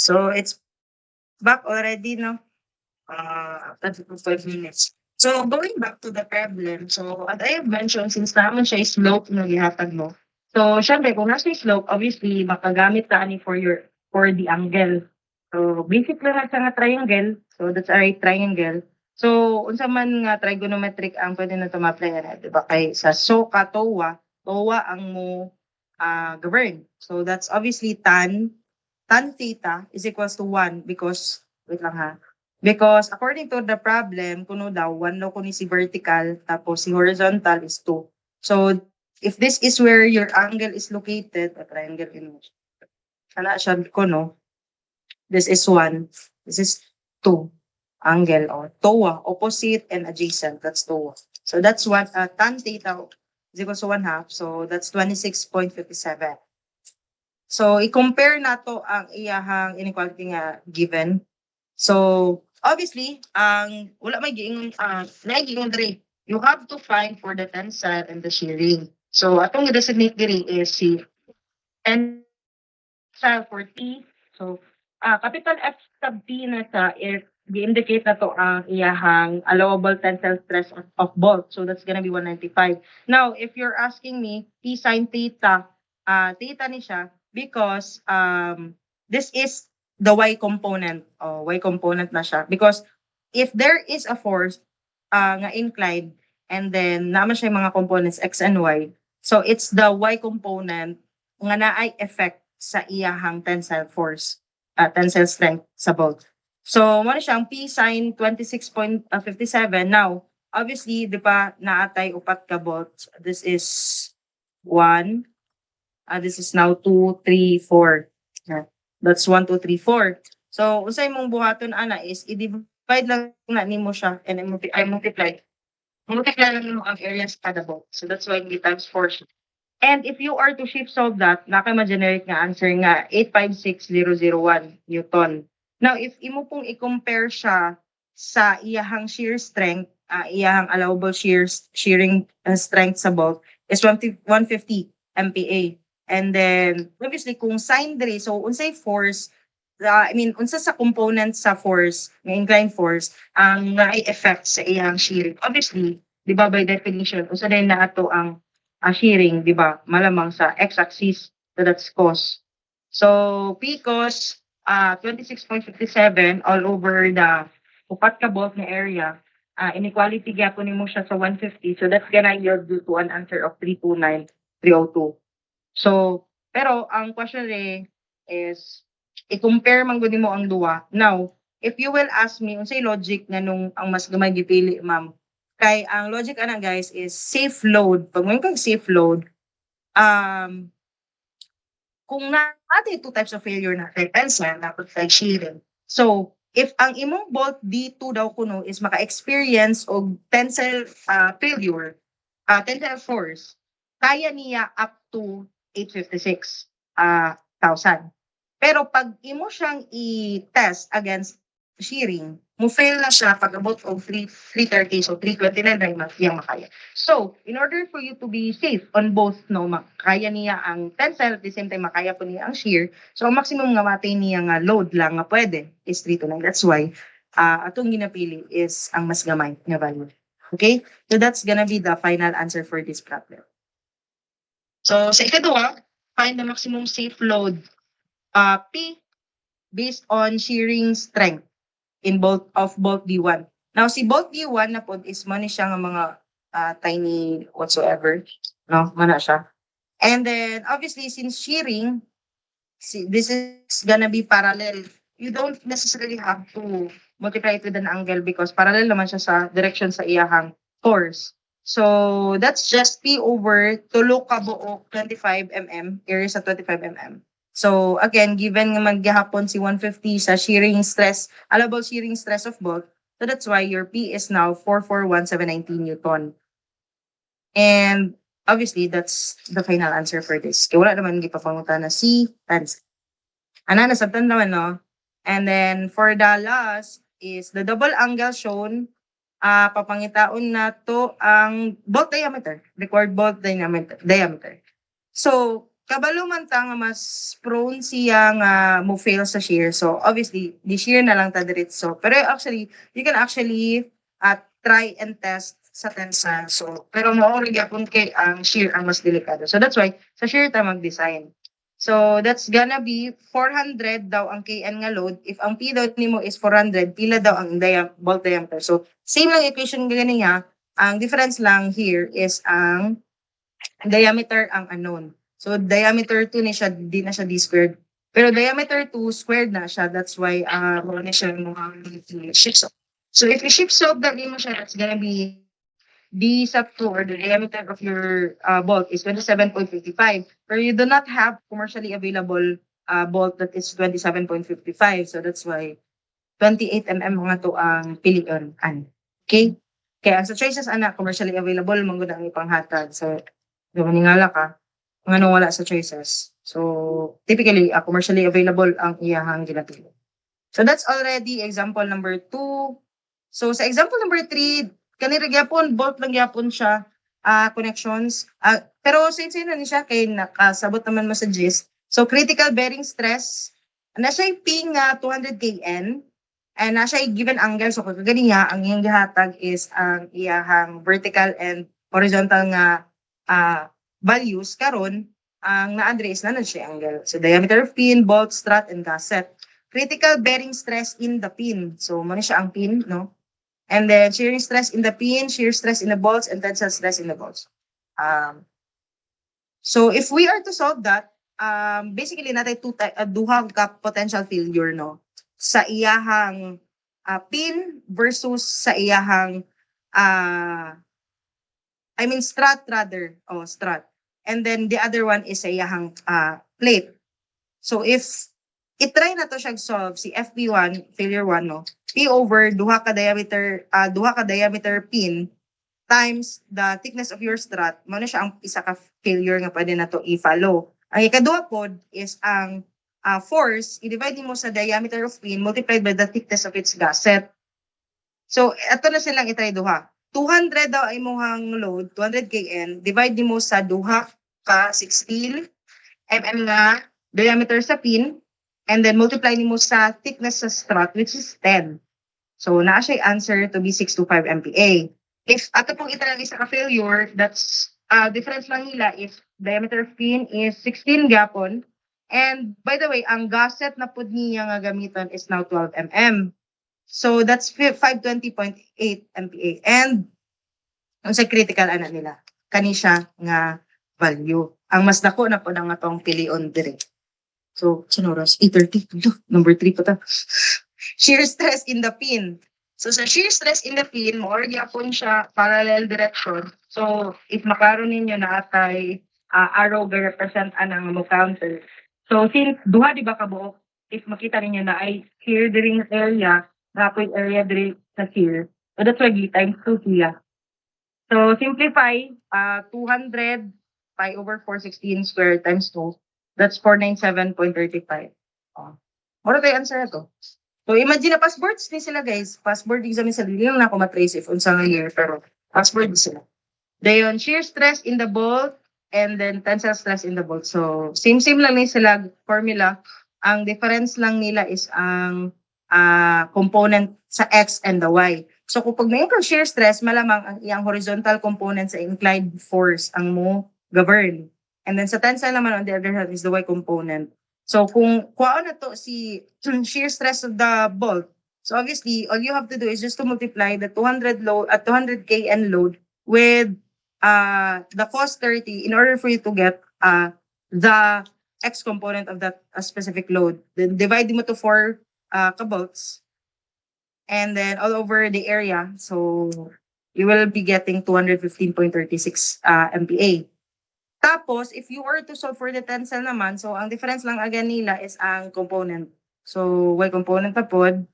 So it's back already, no? After 5 minutes. So going back to the problem, so as I have mentioned, since naman siya is slope na gihatag mo, so syempre kung nasa slope, obviously makagamit ka ani for the angle. So basic lang na siya nga triangle, so that's a right triangle. So unsa man nga trigonometric ang pwede na ma-apply na, di ba? Kay sa SOHCA, TOA ang mo govern. So that's obviously tan theta is equals to 1 because wait lang ha. Because according to the problem, kuno daw, 1 daw kuno si vertical, tapos si horizontal is 2. So, if this is where your angle is located, a triangle image, kana siya kuno, this is 1, this is 2, angle, or TOA, opposite and adjacent, that's TOA. So, that's what, tan theta is equals to 1/2, so that's 26.57. So, i-compare nato ang iyahang inequality nga given. So, obviously, ang wala may giingon giingon diri. You have to find for the tensile and the shearing. So, atong i-designate diri is si tensile for T. So, capital F sub T na sa is gi-indicate na to ang iyahang allowable tensile stress of bolt. So, that's gonna be 195. Now, if you're asking me, T sin theta, theta ni siya because this is the y component. Oh, y component na siya. Because if there is a force nga inclined and then naman siya yung mga components x and y, so it's the y component nga naay effect sa iyahang tensile force, tensile strength sa bolt. So, mo na siyang P sin 26.57. Now, obviously, di ba, naatay upat ka bolts. This is 1. This is now 2, 3, 4. That's 1, 2, 3, 4. So, unsay mong buhaton ana is i-divide lang na nimo siya and multiply. Multiply lang nimo ang areas kada bolt. So that's why hindi times 4 siya. And if you are to shift solve that, naka ma-generate nga answer nga 856,001 Newton. Now, if imo pong i-compare siya sa iyahang shear strength, iyahang allowable shearing strength sa bolt is 150 MPa. And then, obviously, kung sine diri, so unsay force, unsa sa component sa force, nga inclined force, ang naay effect sa iyang shearing. Obviously, di ba by definition, unsa din na ato ang shearing, di ba, malamang sa x-axis, so that's cos. So, P cos 26.57 all over the upat ka bolt na area, inequality gyapon nimo siya sa 150, so that's gonna yield you to an answer of 329,302. So, pero ang question is, i-compare man gud nimo ang duwa. Now, if you will ask me, unsay logic nga nung ang mas gamay gipili, ma'am? Kay ang logic ana guys is safe load. Pag may kang safe load, kung natin two types of failure natin, tensile, dapat kay shearing. So, if ang imong bolt D2 daw kuno is maka-experience og tensile failure, tensile force, kaya niya up to 856,000. Pero pag imo siyang i-test against shearing, mo fail na siya pag abot og 330, so 329 ray yang makaya. So, in order for you to be safe on both, no, makaya niya ang tensile at the same time makaya po niya ang shear. So, ang maximum nga matay niya nga load lang nga pwede is 329. That's why atong ginapili is ang mas gamay nga value. Okay? So, that's gonna be the final answer for this problem. So, sa ikaduha, find the maximum safe load P based on shearing strength in bolt D1. Now, si bolt D1 na pod is man siya nga mga tiny whatsoever. No? Mana siya. And then, obviously, since shearing, this is gonna be parallel. You don't necessarily have to multiply it with an angle because parallel naman siya sa direction sa iyahang force. So, that's just P over tulo ka buok 25 mm, area sa 25 mm. So, again, given nga maghapon si 150 sa shearing stress, allowable shearing stress of bolt, so that's why your P is now 441,719 Newton. And, obviously, that's the final answer for this. Kaya wala naman gipapangutan na si tensile. Nasabtan naman, no? And then, for the last is the double angle shown, papangitaon na to ang bolt diameter, required bolt diameter. So, kabalo man ta nga mas prone siya nga mo fail sa shear. So obviously, di shear na lang ta diretso. Pero actually, you can actually try and test sa tensile. So pero mao rin gyapon kay ang shear ang mas delikado. So that's why sa shear ta mag-design. So that's gonna be 400 daw ang kN nga load. If ang P daw nimo is 400, pila daw ang bolt diameter. So same lang equation gani nga. Ang difference lang here is ang diameter ang unknown. So diameter 2 ni siya, di na siya d squared. Pero diameter 2 squared na siya. That's why wala na siya mo ang shift solve. So if you shift solve that mo siya, that's gonna be d sub 2 or the diameter of your bolt is 27.55. Pero you do not have commercially available bolt that is 27.55. So that's why 28 mm mga to ang pilion. Okay? Kaya ang sa choices ana commercially available mong ang ipanghatag. So maningala ka mga nung wala sa choices. So typically commercially available ang iyahang ginapili. So that's already example number 2. So sa example number 3, kanira gyapon bolt lang gyapon siya connections. Pero since yun ni siya kay nakasabot naman mo sa gist. So critical bearing stress na siya ping 200 kN and na siya given angle. So kung gani nga ang iyang gihatag is ang iyahang vertical and horizontal nga values karon ang na-address na siya angle. So diameter of pin, bolt, strut, and gasket. Critical bearing stress in the pin. So mo siya ang pin, no? And then shearing stress in the pin, shear stress in the bolts, and tensile stress in the bolts. So if we are to solve that, basically natin duha ka potential failure, no? Sa iyahang pin versus sa iyahang strut rather. Oh, strut. And then the other one is sa iyahang plate. So if i-try na to siya solve si FP1, failure 1, no? P over duha ka diameter pin times the thickness of your strut, mo na siya ang isa ka failure nga pwede na to i-follow. Ang ikaduha pod is ang force, i-divide mo sa diameter of pin multiplied by the thickness of its gasket. So, ito na silang i-try duha. 200 daw ay mohang load, 200 kN, divide mo sa duha ka 16 mm nga diameter sa pin, and then multiply mo sa thickness sa strut, which is 10. So, naa siya answer to be 625 MPa. If ato pong itanong isa ka failure, that's difference lang nila if diameter of pin is 16 gapon. And by the way, ang gasket na pud niya nga gamiton is now 12 mm. So that's 520.8 MPa. And ang sa critical ana nila, kani siya nga value. Ang mas dako na po na nga tong pilion dire. So, sinoras 8:30. Number 3 pa ta. Shear stress in the pin. So sa shear stress in the pin, more gyapon siya parallel direction. So if makaro ninyo na atay arrow ga represent anang mo counter. So since duha di ba kabuok, if makita ninyo na ay here during area, rapid area diri sa shear. So that's why times 2 siya. So simplify 200 pi over 416 squared times 2. That's 497.35. Ano tayo answer na to? So imagine na passboards ni sila guys. Passboard exam sa dili lang na ako matrace if unsa nga year pero passboard sila. Dayon shear stress in the bolt and then tensile stress in the bolt. So same lang ni sila formula. Ang difference lang nila is ang component sa X and the Y. So kung may shear stress, malamang ang iyang horizontal component sa inclined force ang mo govern. And then sa tensile naman on the other hand is the Y component. So kung kuha na to si shear stress of the bolt, so obviously all you have to do is just to multiply the 200 kN load with the cos 30 in order for you to get the X component of that specific load. Then divide mo to 4 kabolts and then all over the area. So you will be getting 215.36 MPa. Tapos, if you were to solve for the tensile naman, so ang difference lang again nila is ang component. So, Y component pa pod.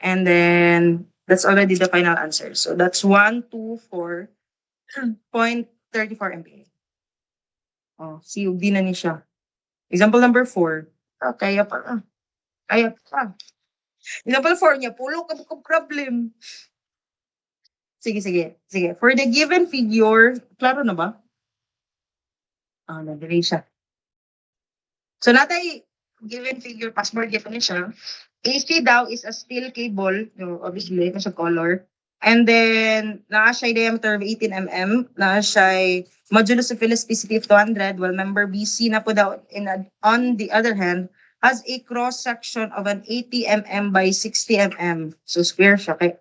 And then, that's already the final answer. So, that's 124.34 MPa. Oh, see, di na ni siya. Example number 4. Kaya pa. Kaya pa. Example 4 niya, pulo ka problem. Sige. For the given figure, klaro na ba? Nag-delay siya. So natay given figure password gyud ni siya. AC daw is a steel cable, no, obviously sa color. And then naa siya diameter of 18 mm, naa siya modulus of elasticity of 200, while member BC na po daw on the other hand has a cross section of an 80 mm by 60 mm. So square siya kay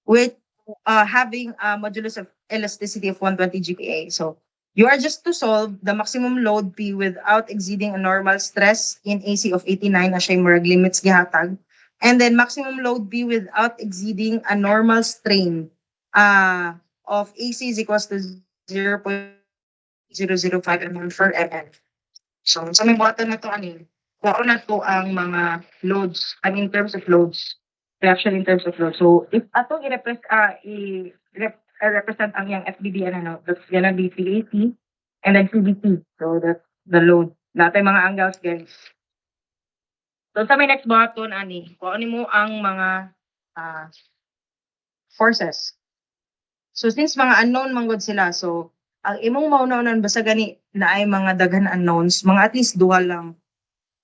with having a modulus of elasticity of 120 GPa. So you are just to solve the maximum load P without exceeding a normal stress in AC of 89 na siya yung murag limits gihatag. And then maximum load P without exceeding a normal strain of AC is equals to 0.005 mm per mm. So sa may buhatan na to ani, kuha na to ang mga loads, I mean in terms of loads, reaction in terms of load. So if atong represent ang yung FBD ano, that's gonna be PAC and then CBT. So that's the load. Natay mga angles guys. So sa may next button ani, kuha mo ang mga forces. So since mga unknown manggod sila, so ang imong mauna-unan basta gani na ay mga daghan unknowns, mga at least duha lang.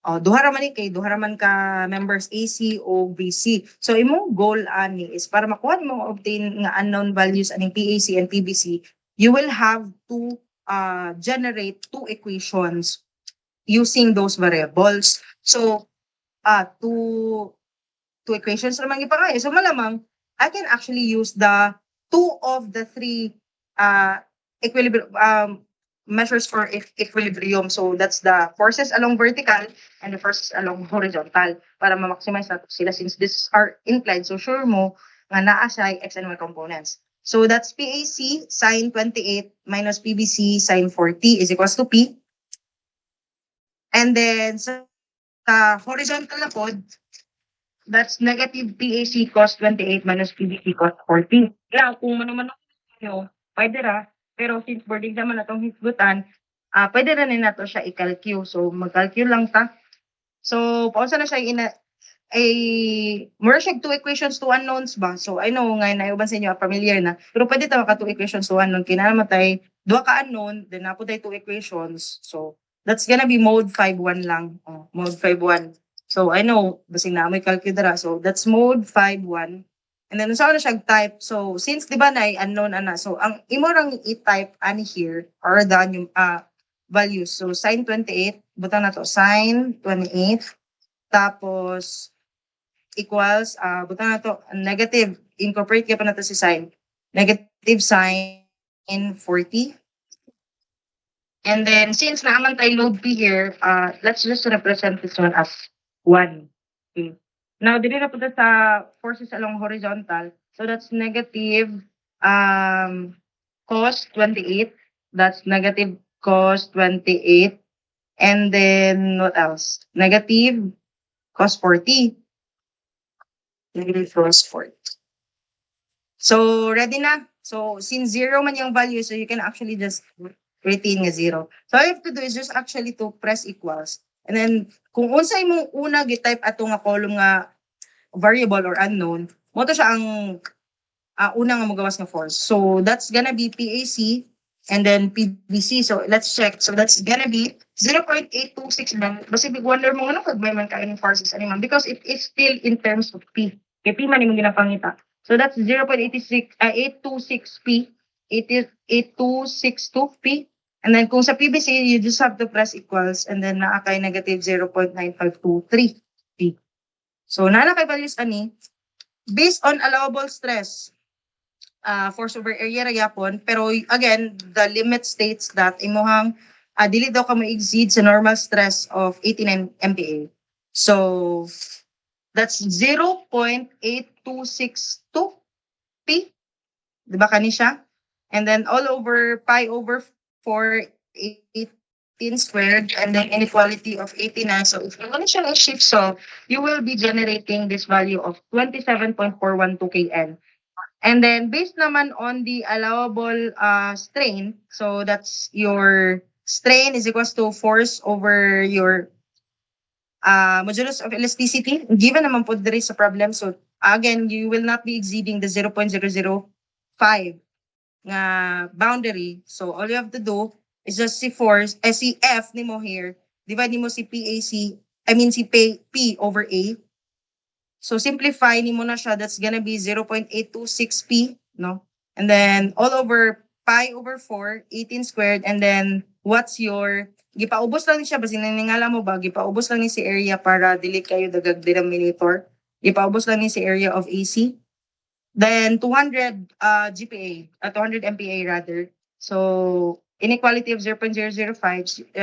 Duha ra man ni kay duha ra man ka members AC o BC. So imong goal ani is para makuha nimo obtain nga unknown values aning PAC and PBC, you will have to generate two equations using those variables. So two equations naman gipangay. So malamang I can actually use the two of the three equilibrium measures for equilibrium. So that's the forces along vertical and the forces along horizontal para ma-maximize nato sila since these are inclined. So sure mo nga naa siya x and y components. So that's PAC sine 28 minus PBC sine 40 is equals to P. And then sa horizontal na pod, that's negative PAC cos 28 minus PBC cos 40. Now, kung mano-mano nyo, pwede ra. Pero since board exam na itong hisgutan, pwede rin na to siya i-calcule. So, mag-calcule lang ta. So, pausa na siya more siya two equations to unknowns ba? So, I know nga naiuban sa inyo, familiar na. Pero pwede tawa ka two equations to unknown. Kinanamatay, dua ka unknown, then napo tayo two equations. So, that's gonna be mode 5-1 lang. Mode 5-1. So, I know, basing na may calculator. So, that's mode 5-1. And then, saan na siya type? So, since, di ba, na unknown ana. So, ang imo rang i-type ani here, or the yung values. So, sine 28, butang na to, sine 28, tapos, equals, butang na to, negative, incorporate ka pa na to si sine, negative sine 40. And then, since naaman tayo load P here, let's just represent this one as 1. Okay. Now, dili na punta sa forces along horizontal. So, that's negative cos 28. That's negative cos 28. And then, what else? Negative cos 40. Negative cos 40. So, ready na? So, since 0 man yung value, so you can actually just retain nga 0. So, all you have to do is just actually to press equals. And then, kung unsay mong una gi-type ato nga column nga variable or unknown, mo to siya ang una nga magawas nga force. So, that's gonna be PAC and then PBC. So, let's check. So, that's gonna be 0.826 man. Basta big wonder mo, ano kag may man kayo ng forces animan? Because it is still in terms of P. Kaya P man yung ginapangita. So, that's 0.826 P. It is 8262 P. And then kung sa PBC, you just have to press equals and then naakay negative 0.9523 P. So, naakay values ani, based on allowable stress, force over area ra yapon, pero again, the limit states that imuhang dili daw ka ma-exceed sa normal stress of 89 MPa. So, that's 0.8262 P. Diba kani siya? And then all over pi over 4, 18 squared, and then inequality of 89. So if you're going to shift solve, you will be generating this value of 27.412 kN. And then based naman on the allowable strain, so that's your strain is equals to force over your modulus of elasticity. Given naman po there is a problem, so again, you will not be exceeding the 0.005 nga boundary. So all you have to do is just see force, see F nimo here divide nimo si PAC, I mean si P over A. So simplify nimo na siya, that's gonna be 0.826p, no? And then all over pi over 4, 18 squared, and then what's your, gipaubos lang ni siya, basi naningala mo ba, gipaubos lang ni si area para dili kayo dagag denominator. Gipaubos lang ni si area of AC. Then 200 GPA, 200 MPa rather. So inequality of 0.005,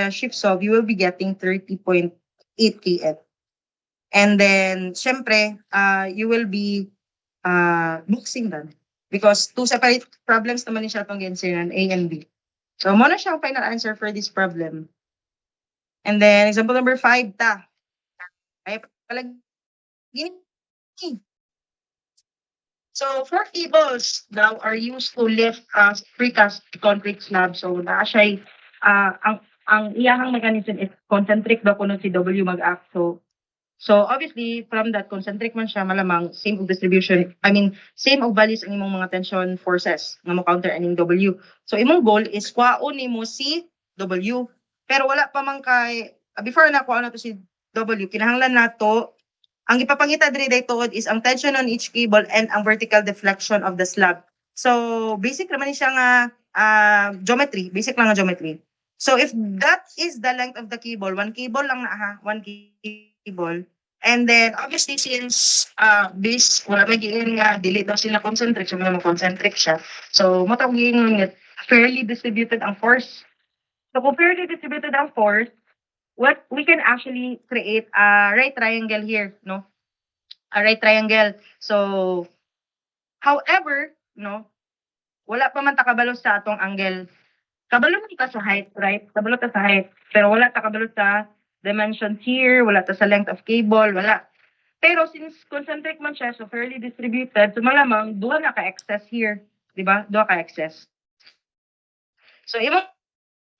shift solve, you will be getting 30.8 kN. And then, syempre, you will be boxing them. Because two separate problems naman siya itong ginsinan, A and B. So, muna siya ang final answer for this problem. And then, example number 5, ta. Ay, palag, gini. So, four cables now are used to lift precast concrete slab. So, naa siya, ang iyahang mechanism is concentric daw kuno si W mag-act. So obviously, from that, concentric man siya, malamang same of distribution, I mean, same of values ang imong mga tension forces nga mo counter aning W. So imong goal is kwaon nimo si W. Pero wala pa man kay, before na kwaon na to si W, kinahanglan nato, ang ipapangita diri daytod is ang tension on each cable and ang vertical deflection of the slab. So basic naman ni siya nga geometry, basic lang nga geometry. So if that is the length of the cable, one cable lang na ha, one cable. And then obviously since this wala magiging nga dili daw sila concentric, so mo concentric siya. So mo tawag nga fairly distributed ang force. So kung fairly distributed ang force, what we can actually create a right triangle here, no? A right triangle. So however, no, wala pa man ta kabalo sa atong angle. Kabalo man ta sa height, right? Kabalo ta sa height, pero wala ta kabalo sa dimensions here, wala ta sa length of cable, wala. Pero since concentric man siya, so fairly distributed, so malamang duha na ka excess here, di ba? Duha ka excess. So imong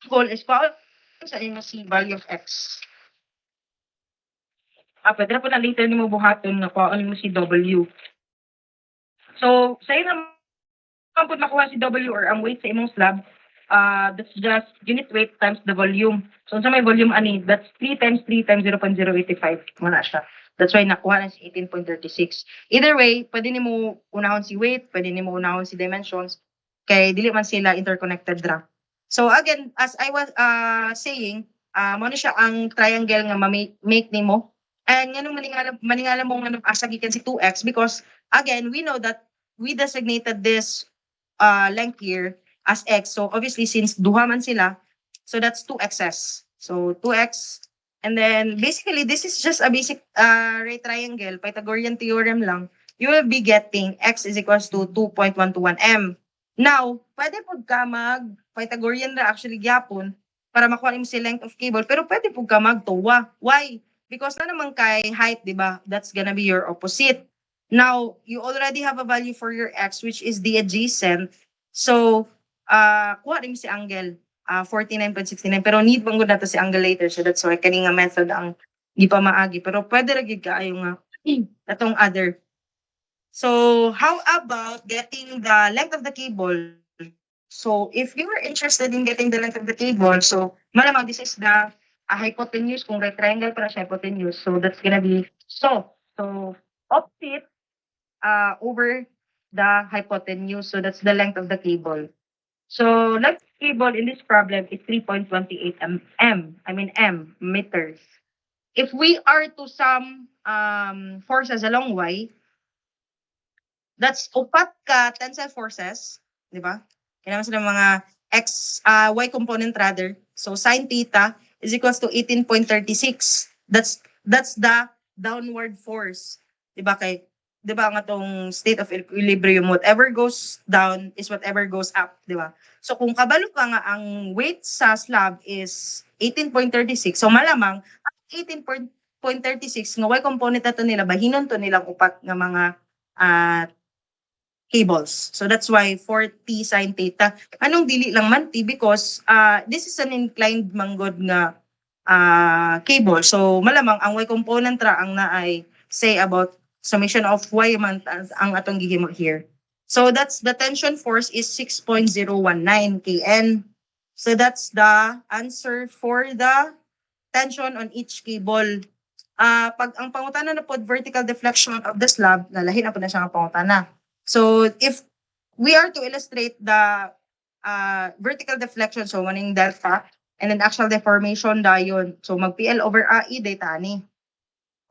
goal is pa sa imong si value of x. Pwede na po na later nimo buhaton na kuhaan mo si W. So sa imong pud makuha si W or ang weight sa imong slab, that's just unit weight times the volume. So, sa may volume ani, that's 3 times 3 times 0.085. Muna siya. That's why nakuha na si 18.36. Either way, pwede nimo unahon si weight, pwede nimo unahon si dimensions, kay dili man sila interconnected ra. So again, as I was saying, mo na siya ang triangle nga make nimo. And nganong maningala mo nga asa gikan si 2x because again, we know that we designated this length here as x. So obviously since duha man sila, so that's 2x's. So 2x, and then basically this is just a basic right triangle, Pythagorean theorem lang. You will be getting x is equals to 2.121 m. Now, pwede pud ka mag Pythagorean ra actually gyapon para makuha mo si length of cable, pero pwede pud ka magtuwa. Why? Because na naman kay height, di ba? That's gonna be your opposite. Now, you already have a value for your x, which is the adjacent. So, kuha rin si angle, 49.69. Pero need bang nato si angle later. So, that's why kani nga method ang di pa maagi. Pero pwede rin kaayo nga atong other. So, how about getting the length of the cable? So, if you are interested in getting the length of the cable, so, malamang this is the hypotenuse. Kung right triangle para sa hypotenuse. So, that's gonna be so opposite over the hypotenuse. So that's the length of the cable. So length of the cable in this problem is 3.28 m meters. If we are to sum forces along y, that's upat ka tensile forces, di ba? Kailangan sila mga y component rather. So sine theta is equals to 18.36. That's the downward force. Di ba kay, di ba nga tong state of equilibrium, whatever goes down is whatever goes up, di ba? So kung kabalo ka nga ang weight sa slab is 18.36, so malamang 18.36 nga y component nato nila, bahinon to nilang upat nga mga cables. So that's why 4t sine theta. Anong dili lang man t? Because this is an inclined manggod nga cable. So malamang ang y component ra ang naay say about summation of y man ang atong gihimo here. So that's the tension force is 6.019 kN. So that's the answer for the tension on each cable. Pag ang pangutana na pod vertical deflection of the slab, nalahin na po na siya ang pangutana. So if we are to illustrate the vertical deflection, so maning delta, and then actual deformation dayon. So mag PL over AE data ni.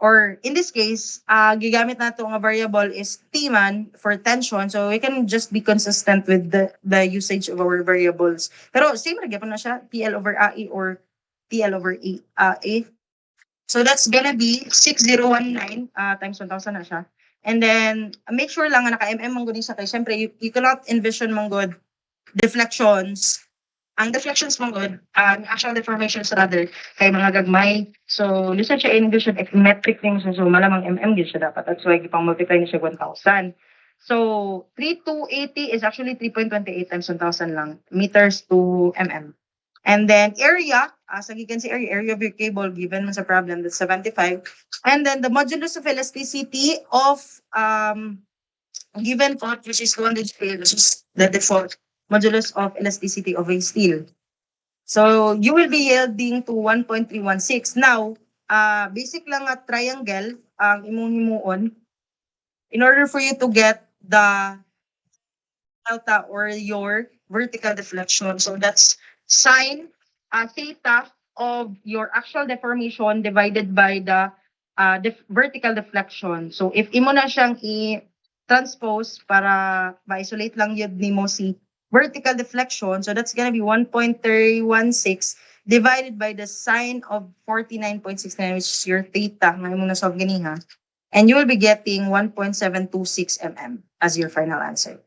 Or in this case, gigamit nato nga variable is T man for tension. So we can just be consistent with the usage of our variables. Pero same ra gyapon na siya, PL over AE or TL over A. So that's gonna be 6019 times 1,000 na siya. And then make sure lang nga naka-mm man gud siya kay syempre you cannot envision man gud deflections. Ang deflections mo good, actual deformations rather, kay mga gagmay. So, listen siya English and metric things. So, malamang gid siya dapat. That's why ipang multiply niya siya 1,000. So, 3280 is actually 3.28 times 1,000 lang. Meters to mm. And then, area, as you can see, area of your cable given sa problem, that's 75. And then, the modulus of elasticity of given part, which is 200 scale, which is the default modulus of elasticity of a steel. So you will be yielding to 1.316. Now, basic lang nga triangle ang imong himuon in order for you to get the delta or your vertical deflection. So that's sine theta of your actual deformation divided by the vertical deflection. So if imo na siyang i-transpose para ma-isolate lang yun nimo si vertical deflection, so that's gonna be 1.316 divided by the sine of 49.69, which is your theta. Ngayon mo na-solve ganiha. And you will be getting 1.726 mm as your final answer.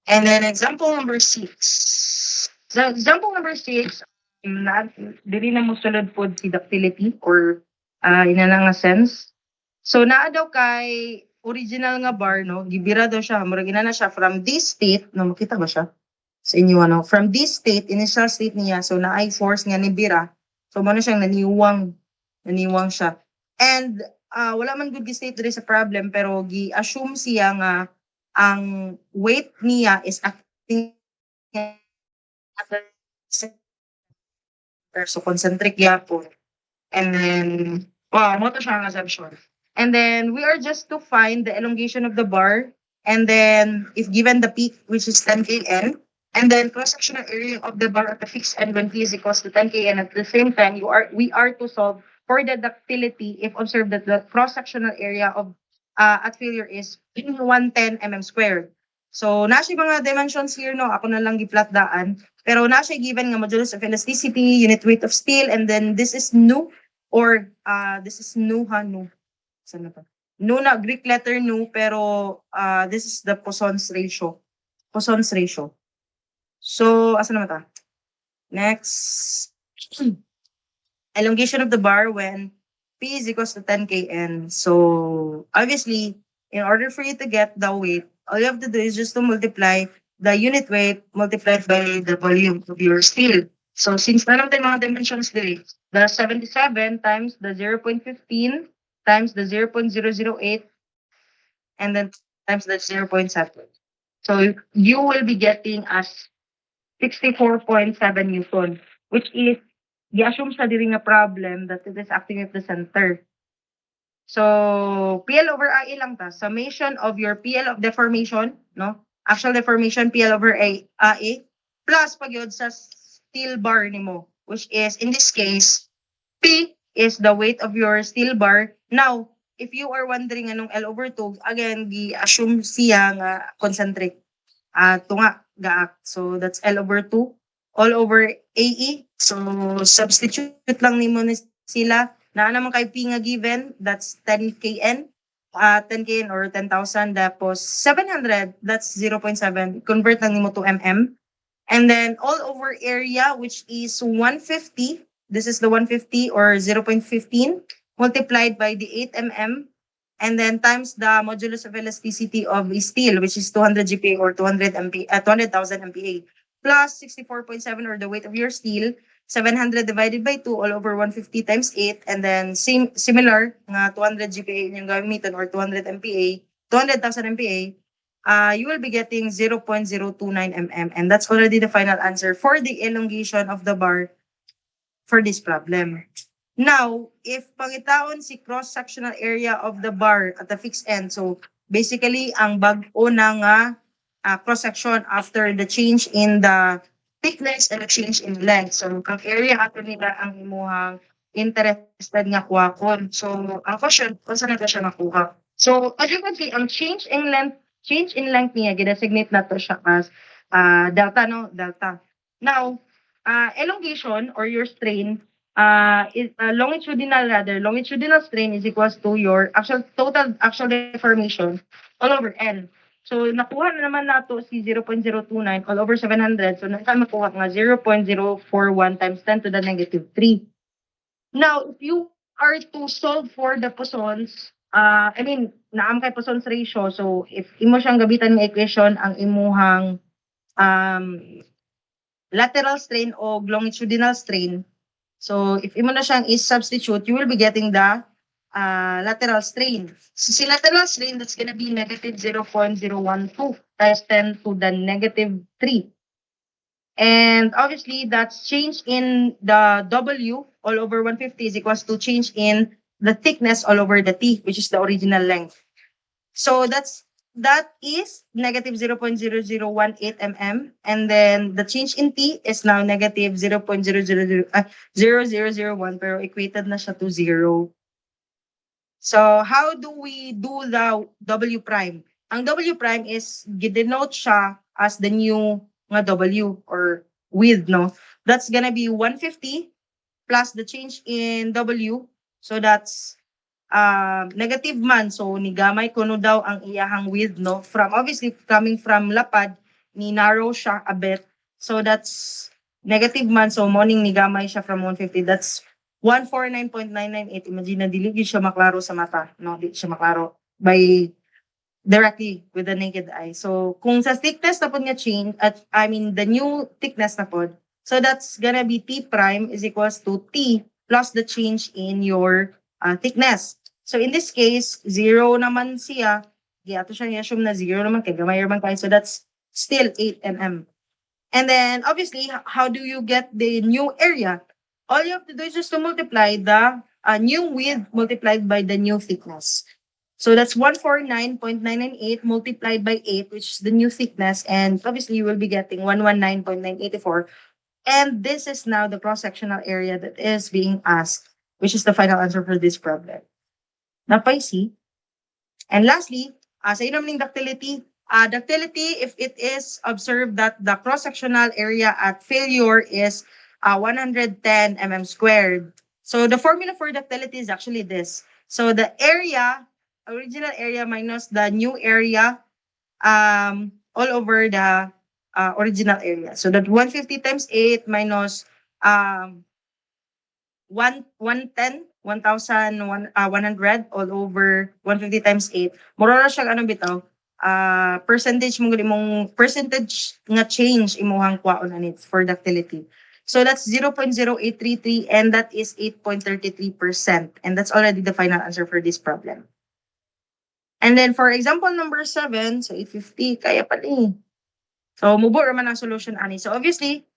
And then example number 6. So example number 6, dili na mo sulod po si ductility or ina na nga sense. So naa daw kay original nga bar, no, gibira daw siya, murag ina na siya from this state, no, makita ba siya sa inyo, ano, from this state, initial state niya, so naay force nga ni bira, so mo na siyang naniwang siya. And wala man good gi-state diri sa problem, pero gi-assume siya nga ang weight niya is acting so concentric yapon. And then, mo to siya ang assumption. And then we are just to find the elongation of the bar. And then if given the peak, which is 10 kN, and then cross-sectional area of the bar at the fixed end when P is equals to 10 kN, at the same time, we are to solve for the ductility if observed that the cross-sectional area of at failure is 110 mm squared. So nasa mga dimensions here, no, ako na lang gi-plot daan. Pero nasa given nga modulus of elasticity, unit weight of steel, and then this is nu, or this is nu. Saan na to? Nu na, Greek letter nu, pero this is the Poisson's ratio. So, asa naman ta? Next. Elongation of the bar when P is equals to 10 kN. So, obviously, in order for you to get the weight, all you have to do is just to multiply the unit weight multiplied by the volume of your steel. So, since na naman mga dimensions dili, the 77 times the 0.15 times the 0.008 and then times the 0.7. So you will be getting as 64.7 Newton, which is, i-assume sa diri nga problem that it is acting at the center. So PL over AE lang ta, summation of your PL of deformation, no? Actual deformation PL over AE plus pagyod sa steel bar nimo, which is in this case P is the weight of your steel bar. Now, if you are wondering anong L over 2, again, gi-assume siya nga concentric. Tunga, gaak. So, that's L over 2 all over AE. So, substitute lang nimo ni sila. Na naman kay P nga given, that's 10 kN. 10 kN or 10,000. Tapos, 700, that's 0.7. Convert lang nimo to mm. And then, all over area, which is 150. This is the 150 or 0.15 multiplied by the 8 mm and then times the modulus of elasticity of steel, which is 200 GPa or 200,000 MPa plus 64.7 or the weight of your steel, 700 divided by 2 all over 150 times 8 and then similar nga 200 GPa yung gamiton or 200 MPa, 200,000 MPa, you will be getting 0.029 mm and that's already the final answer for the elongation of the bar for this problem. Now, if pangitaon si cross-sectional area of the bar at the fixed end, so basically ang bag-o na nga cross-section after the change in the thickness and the change in length. So, ang area ato nila ang imuhang interested nga kuhakon. So, ang question, kung saan na siya nakuha? So, as you can see, ang change in length niya, gidesignate na to siya as delta, no? Delta. Now, elongation or your strain is longitudinal strain is equals to your total actual deformation all over N. So, nakuha na naman nato si 0.029 all over 700. So, saan makuha nga 0.041 times 10 to the negative 3. Now, if you are to solve for the Poisson's, naam kay Poisson's ratio. So, if imo siyang gabitan ng equation, ang imuhang lateral strain o longitudinal strain. So, if imo na siyang is-substitute, you will be getting the lateral strain. So, si lateral strain, that's gonna be negative 0.012 times 10 to the negative 3. And obviously, that's change in the W all over 150 is equals to change in the thickness all over the T, which is the original length. So that is negative 0.0018 mm, and then the change in T is now negative 0.0001, pero equated na siya to 0. So how do we do the W prime? Ang W prime is gidenote siya as the new nga W or width, no? That's gonna be 150 plus the change in W. So that's negative man, so ni gamay kuno daw ang iyahang width, no, from obviously coming from lapad ni narrow siya a bit, so that's negative man, so morning ni gamay siya from 150, that's 149.998. Imagine na dili gyud siya maklaro sa mata, no, di siya maklaro by directly with the naked eye. So kung sa thickness na pod nga change at the new thickness na pod, so that's gonna be T prime is equals to T plus the change in your thickness. So in this case, 0 naman siya. Ato siya i-assume na 0 naman kay gamay man kayo. So that's still 8 mm. And then obviously, how do you get the new area? All you have to do is just to multiply the new width multiplied by the new thickness. So that's 149.998 multiplied by 8, which is the new thickness. And obviously, you will be getting 119.984. And this is now the cross-sectional area that is being asked, which is the final answer for this problem. Napay C. And lastly, sa inoming ductility, ductility, if it is observed that the cross-sectional area at failure is 110 mm squared. So the formula for ductility is actually this. So the area, original area minus the new area all over the original area. So that 150 times 8 minus 110, 1,100 all over 150 times 8. Mura na siya bitaw, percentage nga change imuhang kwaon anit for ductility. So that's 0.0833 and that is 8.33%. And that's already the final answer for this problem. And then for example number 7, so 850, kaya pa din. So mubo raman ang solution ani. So obviously,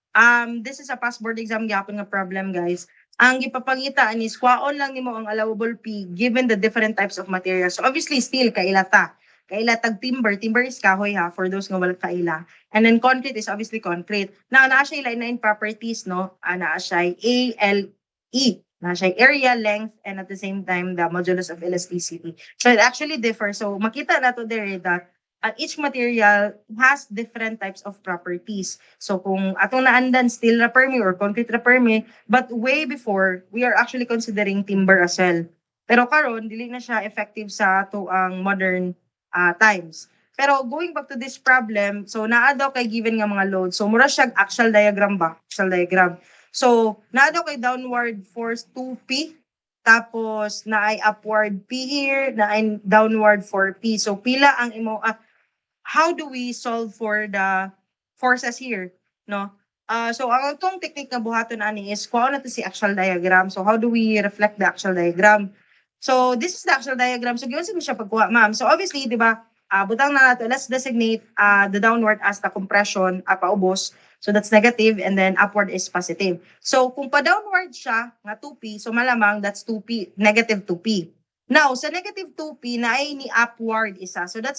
this is a past board exam gyapon nga problem, guys. Ang gipapangita is kwaon lang nimo ang allowable P given the different types of materials. So obviously steel kailata. Kailatag timber is kahoy ha for those nga wala kaila. And then concrete is obviously concrete. Now naa siya line properties, no? Naa siya ALE. Naa siya area, length, and at the same time the modulus of elasticity. So it actually differs. So makita nato there that each material has different types of properties. So kung atong naandan steel na permi or concrete na permi, but way before, we are actually considering timber as well. Pero karon dili na siya effective sa ato ang modern times. Pero going back to this problem, so naa daw kay given nga mga load. So mura siya axial diagram ba? Axial diagram. So naa daw kay downward force 2P, tapos naay upward P here, naay downward 4P. So pila ang imo how do we solve for the forces here, no? So ang itong technique na buhaton ani is kuha na to si axial diagram. So how do we reflect the axial diagram? So this is the axial diagram. So given sa siya pagkuha, ma'am. So obviously, di ba, butang na nato, let's designate the downward as the compression, paubos. So that's negative, and then upward is positive. So kung pa-downward siya, nga 2p, so malamang that's 2p, negative 2p. Now, sa negative 2p na ay ni upward isa. So that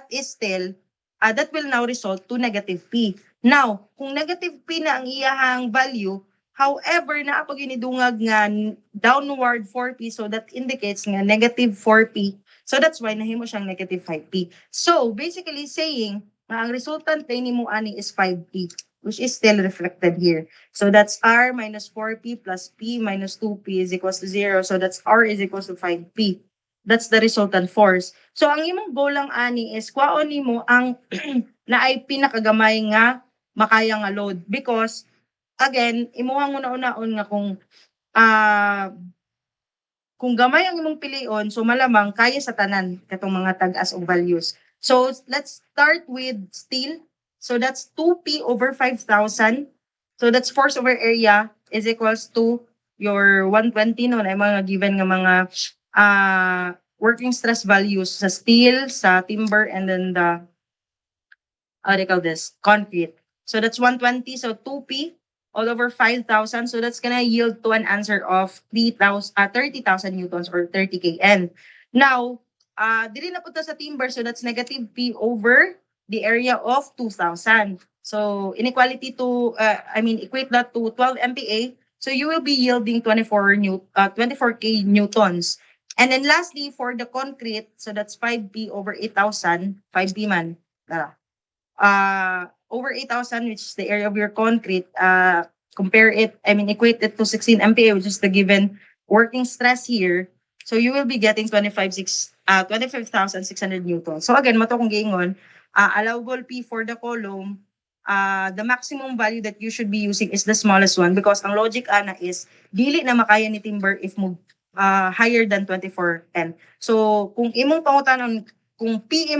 is still, that will now result to negative p. Now, kung negative p na ang iyahang value, however, na pag inidungag nga downward 4p, so that indicates nga negative 4p. So that's why nahimo siyang negative 5p. So basically saying na ang resultant ni mo ani is 5p, which is still reflected here. So that's r minus 4p plus p minus 2p is equals to 0. So that's r is equals to 5p. That's the resultant force. So ang imong goal lang ani is kwaon nimo ang naay pinakagamay nga makaya nga load, because again, imuhang una-unaon nga kung gamay ang imong pilion, so malamang kaya sa tanan katong mga tag-as og values. So let's start with steel. So that's 2p over 5,000. So that's force over area is equals to your 120 no, na mga given nga mga working stress values sa steel, sa timber, and then the how do you call this? Concrete. So that's 120. So 2p all over 5,000. So that's gonna yield to an answer of 30,000 newtons or 30 kN. Now, dili na punta sa timber. So that's negative p over the area of 2,000. So inequality to, equate that to 12 MPa. So you will be yielding 24k newtons. And then lastly, for the concrete, so that's 5p over 8,000, 5p man. Over 8,000, which is the area of your concrete, equate it to 16 MPa, which is the given working stress here. So you will be getting 25,600 newtons. So again, mato kong giingon, allowable P for the column, the maximum value that you should be using is the smallest one, because ang logic ana is dili na makaya ni timber if mo higher than 2410. So kung imong pangutanon, kung P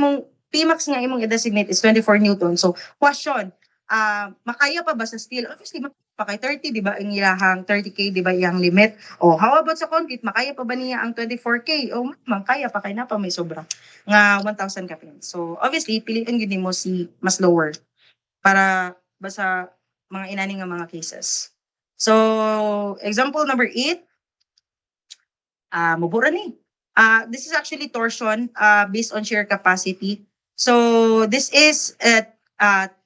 max nga imong i-designate is 24 newton. So question, makaya pa ba sa steel? Obviously pa kay 30, di ba? Ang ilahang 30k, di ba, iyang limit? O how about sa concrete? Makaya pa ba niya ang 24k? O kaya pa, kay na pa may sobra nga 1,000 kapin. So obviously piliin gyud nimo si mas lower para basta mga inani nga mga cases. So example number 8, mabura ni. This is actually torsion based on shear capacity. So this is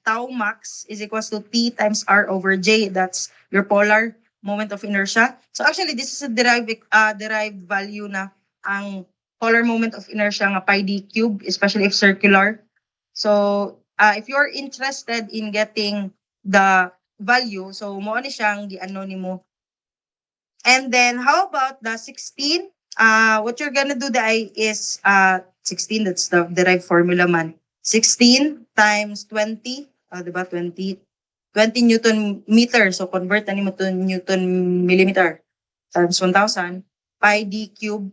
tau max is equals to T times R over J. That's your polar moment of inertia. So actually, this is a derived value na ang polar moment of inertia nga pi d cube, especially if circular. So if you're interested in getting the value, so mo ni siyang giano nimo. And then how about the 16? What you're gonna do is 16, that's the derived formula man. 16 times 20, diba 20 Newton meter. So convert na mo to Newton millimeter times 1,000 pi d cube,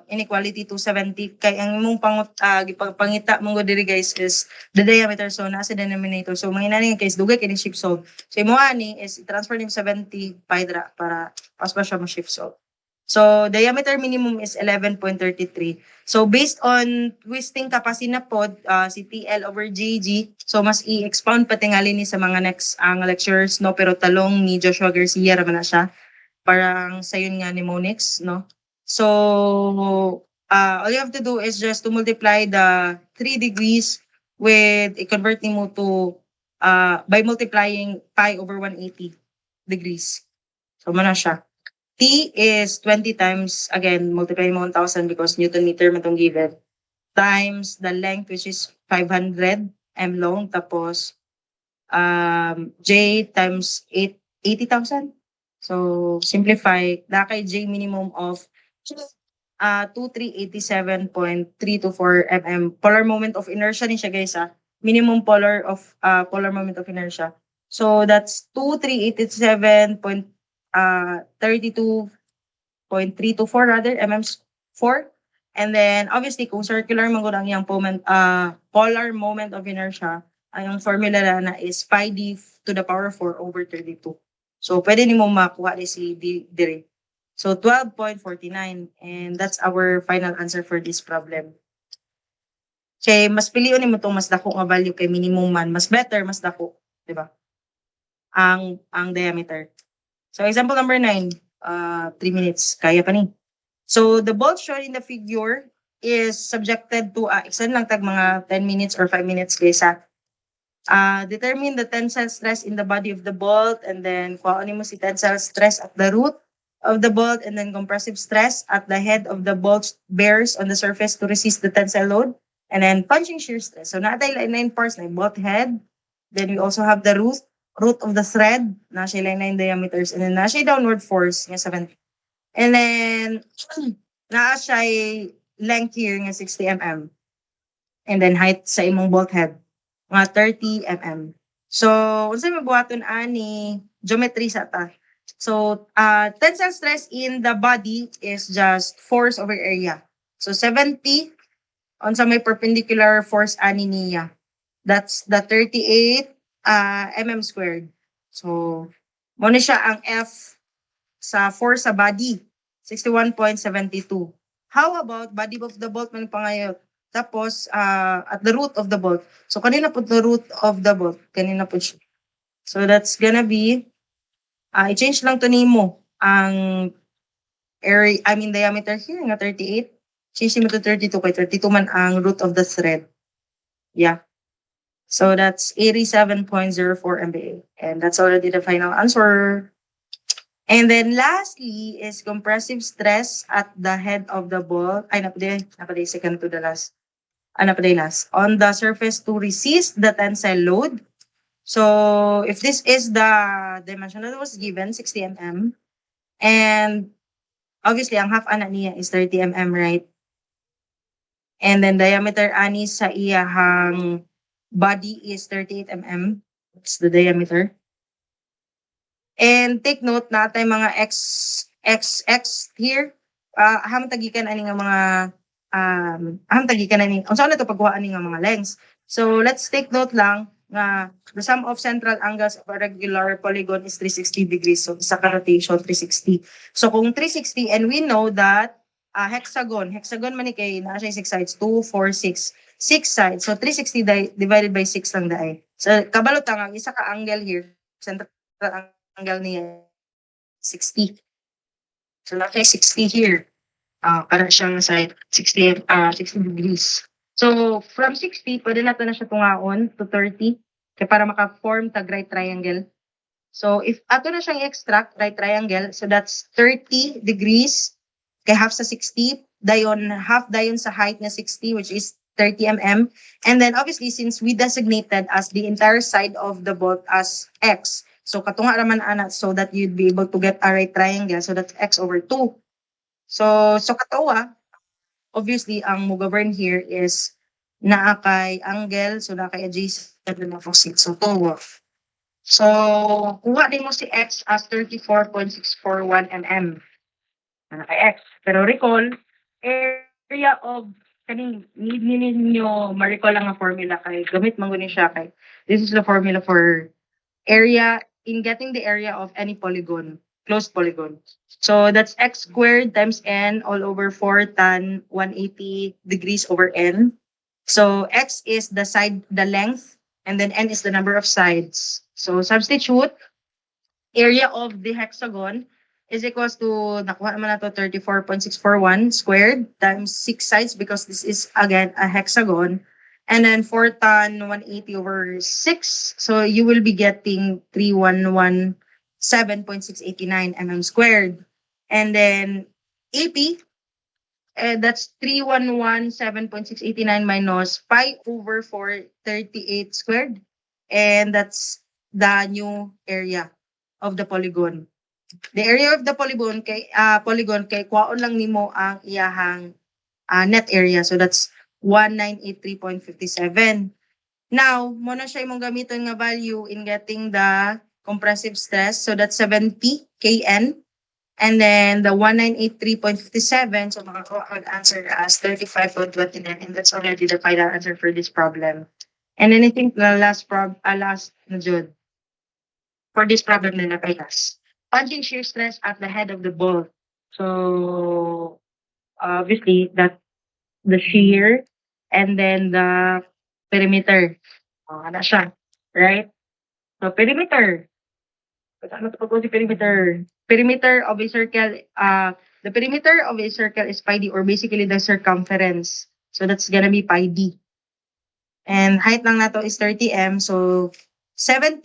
inequality to 70. Kay ang imong pangita mong diri guys is the diameter, so nasa denominator. So mga inani case dugay kini shift solve. So imo ani is transfer nim 70 pi dra para paspa siya mo shift solve. So diameter minimum is 11.33. So based on twisting capacity na pod, si TL over JG, so mas i-expound patingali ni sa mga next lectures, no, pero talong ni Joshua Garcia ra man na siya, parang sayon nga ni Monix, no. So all you have to do is just to multiply the 3 degrees with i-convert nimo to by multiplying pi over 180 degrees. So man na siya. T is 20 times, again, multiply mo 1,000 because Newton meter man itong given, times the length, which is 500 m long, tapos J times 80,000. So simplify, na kay J minimum of 2387.324 mm. Polar moment of inertia ni siya guys, minimum polar moment of inertia. So that's 32.324 rather mm4. And then obviously kung circular man gud ang yang polar moment of inertia, ang formula na is pi d to the power 4 over 32. So pwede nimo makuha si dire. So 12.49, and that's our final answer for this problem. Kay mas pilion nimo tong mas dako nga value kay minimum man, mas better mas dako, di ba? Ang diameter. So example number 9, 3 minutes, kaya pa ni. So the bolt shown in the figure is subjected to extend lang tag mga 10 minutes or 5 minutes kaysa determine the tensile stress in the body of the bolt, and then kuha mo si tensile stress at the root of the bolt, and then compressive stress at the head of the bolt bears on the surface to resist the tensile load, and then punching shear stress. So naatay 9 parts na bolt head, then we also have the root of the thread na siya 9 diameters, and then na siya downward force nga 70. And then naa siya length here nga 60 mm. And then height sa imong bolt head nga 30 mm. So, unsay mabuhaton ani geometry sa ta. So, tensile stress in the body is just force over area. So, 70 on sa may perpendicular force ani niya. That's the 38 mm squared. So, mo ni siya ang F sa force sa body, 61.72. How about body of the bolt man pangayot? Tapos, at the root of the bolt. So, kanina po the root of the bolt. Kanina po siya. So, that's gonna be, i-change lang to nimo ang area, diameter here nga 38. Change mo to 32 kay 32 man ang root of the thread. Yeah. So, that's 87.04 MBA. And that's already the final answer. And then lastly is compressive stress at the head of the bolt. Ay, napaday second to the last. Napaday last. On the surface to resist the tensile load. So, if this is the dimension that was given, 60 mm, and obviously, ang half ana niya is 30 mm, right? And then diameter ani sa iyahang body is 38 mm. That's the diameter. And take note na tay mga x here. Aham tagikan ani nga mga aham tagikan ani. Unsa na to pagkuha ani nga mga lengths. So let's take note lang nga the sum of central angles of a regular polygon is 360 degrees. So isa ka rotation 360. So kung 360, and we know that hexagon man ni kay naa siya 6 sides, 2, 4, 6. 6 sides. So 360 divided by 6 lang daay. So kabalo ta nga isa ka angle here, central angle niya 60. So natin 60 here. Para siyang side 60 degrees. So from 60 pwede natin na siya tungaon to 30 kay para maka-form tag right triangle. So if ato na siyang extract right triangle, so that's 30 degrees kay half sa 60, half dayon sa height na 60, which is 30 mm. And then obviously since we designated as the entire side of the bolt as x, so katunga raman ana so that you'd be able to get a right triangle, so that's x over 2. So katawa, obviously ang mo govern here is naa kay angle, so naa kay adjacent na opposite, so 2. So kuha din mo si x as 34.641 mm. Ana kay x. Pero recall, area of kaning need ninyo ma-recall lang ang formula kay gamit man guni siya kay this is the formula for area in getting the area of any polygon, closed polygon. So that's x squared times n all over 4 tan 180 degrees over n. So x is the length, and then n is the number of sides. So substitute area of the hexagon is equals to, nakuha naman na to 34.641 squared times 6 sides because this is again a hexagon. And then 4 tan 180 over 6. So you will be getting 3117.689 mm squared. And then AP, that's 3117.689 minus pi over 438 squared. And that's the new area of the polygon. The area of the polygon kay kwaon lang nimo ang iyahang net area. So that's 1983.57. Now, mo na siya imong gamiton nga value in getting the compressive stress. So that's 70 kN. And then the 1983.57, so makakuha answer as 35.29, and that's already the final answer for this problem. And then I think the last na jud for this problem na napailas. Punching shear stress at the head of the bolt. So obviously that the shear and then the perimeter. Ano siya, right? So, perimeter. Ano to si perimeter? Perimeter of a circle, the perimeter of a circle is pi d, or basically the circumference. So, that's gonna be pi d. And height lang nato is 30 m. So, 70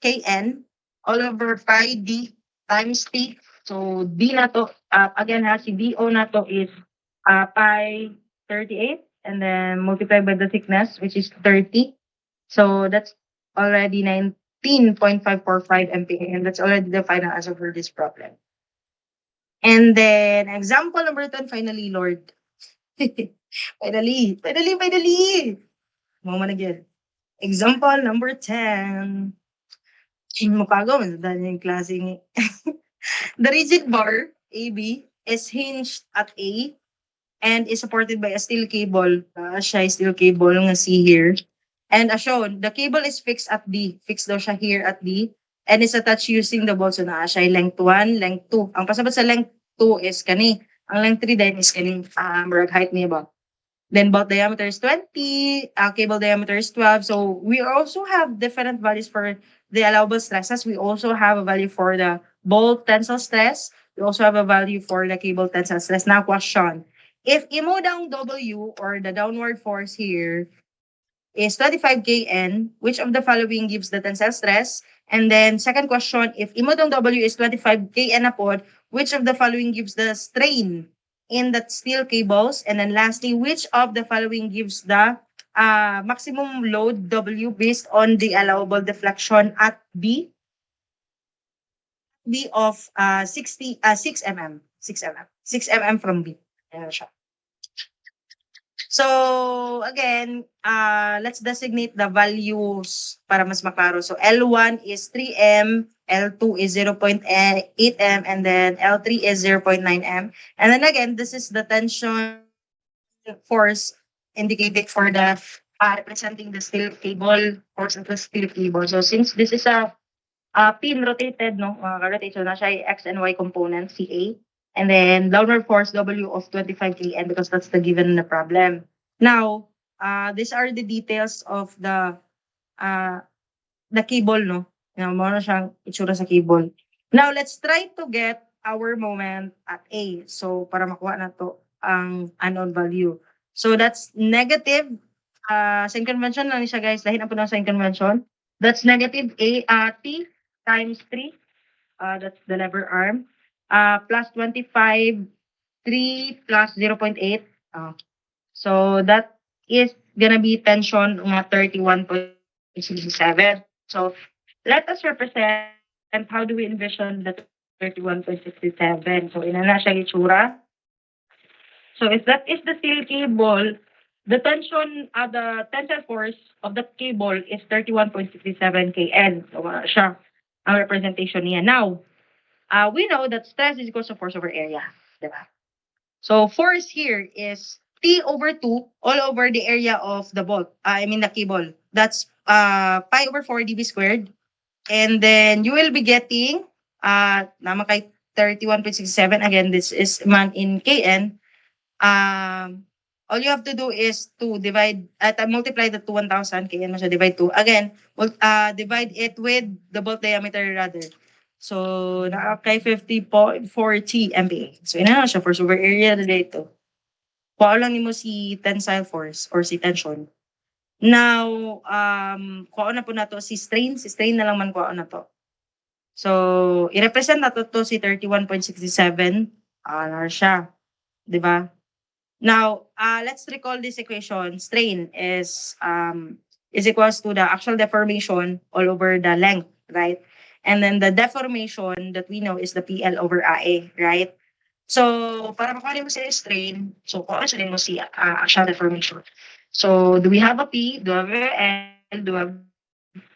kn all over pi d times t. So, d na to, again ha, si do na to is pi 38, and then multiplied by the thickness, which is 30. So, that's already 19.545 MPa, and that's already the final answer for this problem. And then, example number 10, finally, Lord. Finally. Mama again. Example number 10. Mapagaw, dahil yung klaseng the rigid bar, AB, is hinged at A and is supported by a steel cable. Siya steel cable nga see here. And as shown, the cable is fixed at D. Fixed daw siya here at D. And is attached using the bolt. So naa siya length 1, length 2. Ang pasabot sa length 2 is kani. Ang length 3 din is kani rod height niya ba. Then bolt diameter is 20, cable diameter is 12. So we also have different values for the allowable stresses. We also have a value for the bolt tensile stress. We also have a value for the cable tensile stress. Now question, if imo down W, or the downward force here, is 25 kN, which of the following gives the tensile stress? And then second question, if imo down W is 25 kN upon, which of the following gives the strain in that steel cables? And then lastly, which of the following gives the maximum load W based on the allowable deflection at B? B of 6 mm. 6 mm from B. Ayan siya. So, again, let's designate the values para mas maklaro. So, L1 is 3M, L2 is 0.8M, and then L3 is 0.9M. And then again, this is the tension force indicated for the representing the steel cable, force of the steel cable. So, since this is a pin rotated, no, rotate, so na siya X and Y component, CA. And then downward force W of 25 kN, because that's the given in the problem. Now, these are the details of the cable, no? Mo na siyang itsura sa cable. Now, let's try to get our moment at A. So, para makuha na to ang unknown value. So, that's negative, sign convention lang siya, guys. Dahil na po na sign convention. That's negative T times 3. That's the lever arm. Plus 25, 3 plus 0.8. So that is gonna be tension nga 31.67. So let us represent how do we envision the 31.67. So ina na siya itsura. So if that is the steel cable, the tensile force of the cable is 31.67 kN. So siya ang representation niya. Now, we know that stress is equal to force over area. Diba? So force here is T over 2 all over the area of the bolt. The cable. That's pi over 4 dB squared. And then you will be getting naman kay 31.67. Again, this is man in kN. All you have to do is to divide multiply the 1,000 kN mo siya, divide 2. Again, divide it with the bolt diameter rather. So, kay 50.40 MPa. So, ina na siya, force over area na dito. Kuha lang nimo si tensile force or si tension. Now, kuha na po na to si strain. Si strain na lang man kuha na to. So, i-represent na to si 31.67. Na siya. Diba? Now, let's recall this equation. Strain is equals to the actual deformation all over the length, right? And then the deformation that we know is the PL over AE, right? So, para makuha mo si strain, so kuha siya mo si actual deformation. So, do we have a P? Do we have L? Do we have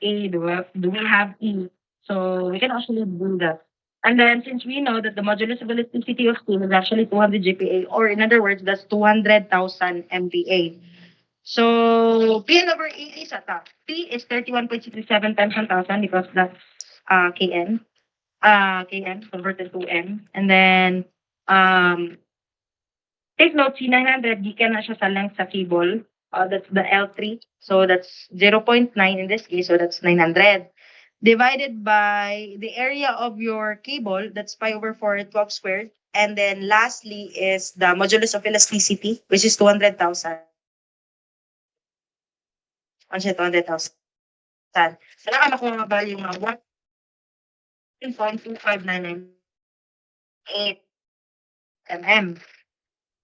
A? Do we have E? So, we can actually do that. And then, since we know that the modulus of elasticity of steel is actually 200 GPa, or in other words, that's 200,000 MPa. So, PL over A is at P is 31.67 times 1,000 because that's kN. Kn converted to M. And then, Take note, si 900, gikan na siya sa length sa cable. That's the L3. So that's 0.9 in this case. So that's 900. Divided by the area of your cable, that's pi over 4, 12 squared. And then lastly is the modulus of elasticity, which is 200,000. Ano siya, 200,000. So nakamakuha nga value nga 1.25998 mm.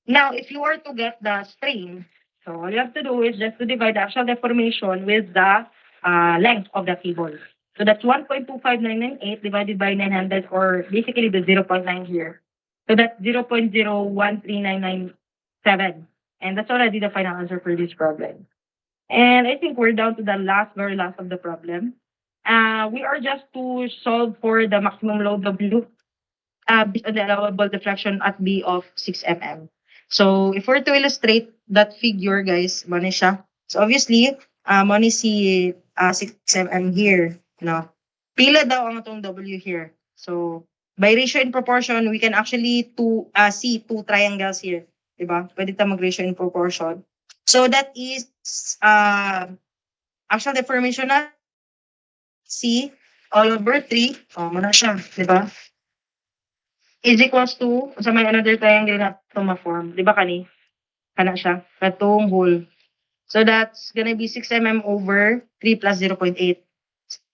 Now, if you were to get the strain, so all you have to do is just to divide the actual deformation with the length of the cable. So that's 1.25998 divided by 900, or basically the 0.9 here. So that's 0.0139997. And that's already the final answer for this problem. And I think we're down to the very last of the problem. We are just to solve for the maximum load W based on the allowable deflection at B of 6 mm. So, if we're to illustrate that figure, guys, mo ni siya. So, obviously, mo ni si 6 mm here. No? Pila daw ang itong W here. So, by ratio in proportion, we can actually see two triangles here. Diba? Pwede tayo mag-ratio in proportion. So, that is actual deformation na C all over 3. Oh, muna siya. Diba? Is equals to, sa may another triangle na ito ma-form. Di ba kani? Kana siya. Katong whole. So that's gonna be 6 mm over 3 plus 0.8.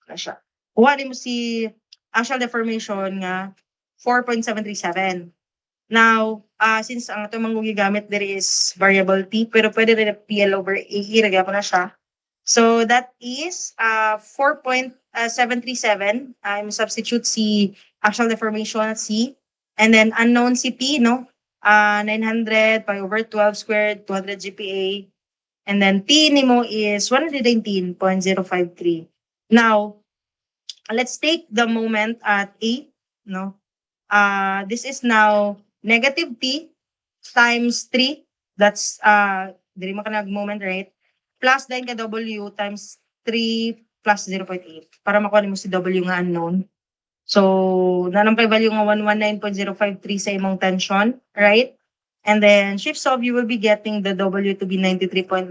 Kana siya. Kuha din mo si actual deformation nga 4.737. Now, since ang ito manggugi gamit there is variable t, pero pwede rin PL over AE, lagyan ko na siya. So that is 4.737. I'm substitute si actual deformation at C. And then unknown si P, no? 900 pi over 12 squared, 200 GPa. And then P nimo is 119.053. Now, let's take the moment at A, no? This is now negative T times 3. That's, dili mo ka nag-moment, right? Plus din ka W times 3 plus 0.8. Para makuha mo si W nga unknown. So, nanampay value nga 119.053 sa imong tension, right? And then, shift solve, you will be getting the W to be 93.99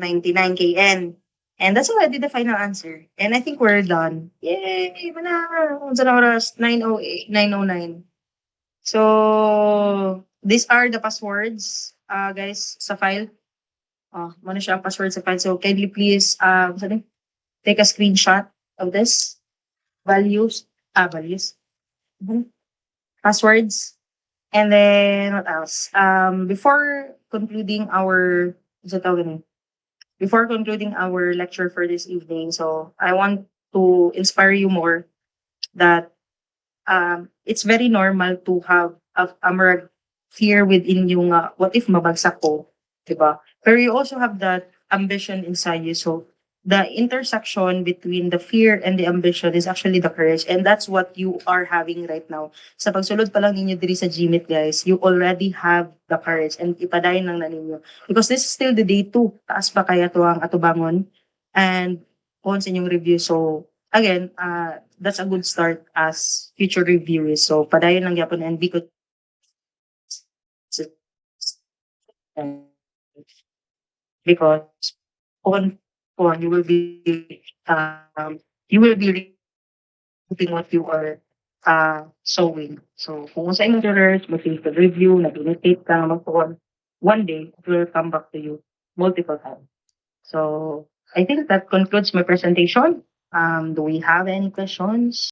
kN. And that's already the final answer. And I think we're done. Yay! Mana! Unsa na oras? 9:08, 9:09. So, these are the passwords, guys, sa file. Muna siya ang password sa file. So, kindly please, take a screenshot of this. Values. Passwords. And then, what else? Before concluding our, before concluding our lecture for this evening, so I want to inspire you more that it's very normal to have a more fear within yung, what if mabagsak ko, diba? Pero you also have that ambition inside you. So, the intersection between the fear and the ambition is actually the courage, and that's what you are having right now. Sa pagsulod pa lang ninyo diri sa GMIT, guys, you already have the courage, and ipadayon lang na ninyo. Because this is still the day 2, taas pa kaya to ang atubangon, and on sa inyong review. So, again, that's a good start as future reviewers. So, padayon lang yapon, and because on you will be reaping what you are sowing. So kung sa inyong jurors, mag-save the review, nag-imitate ka, mag-on, one day it will come back to you multiple times. So I think that concludes my presentation. Do we have any questions?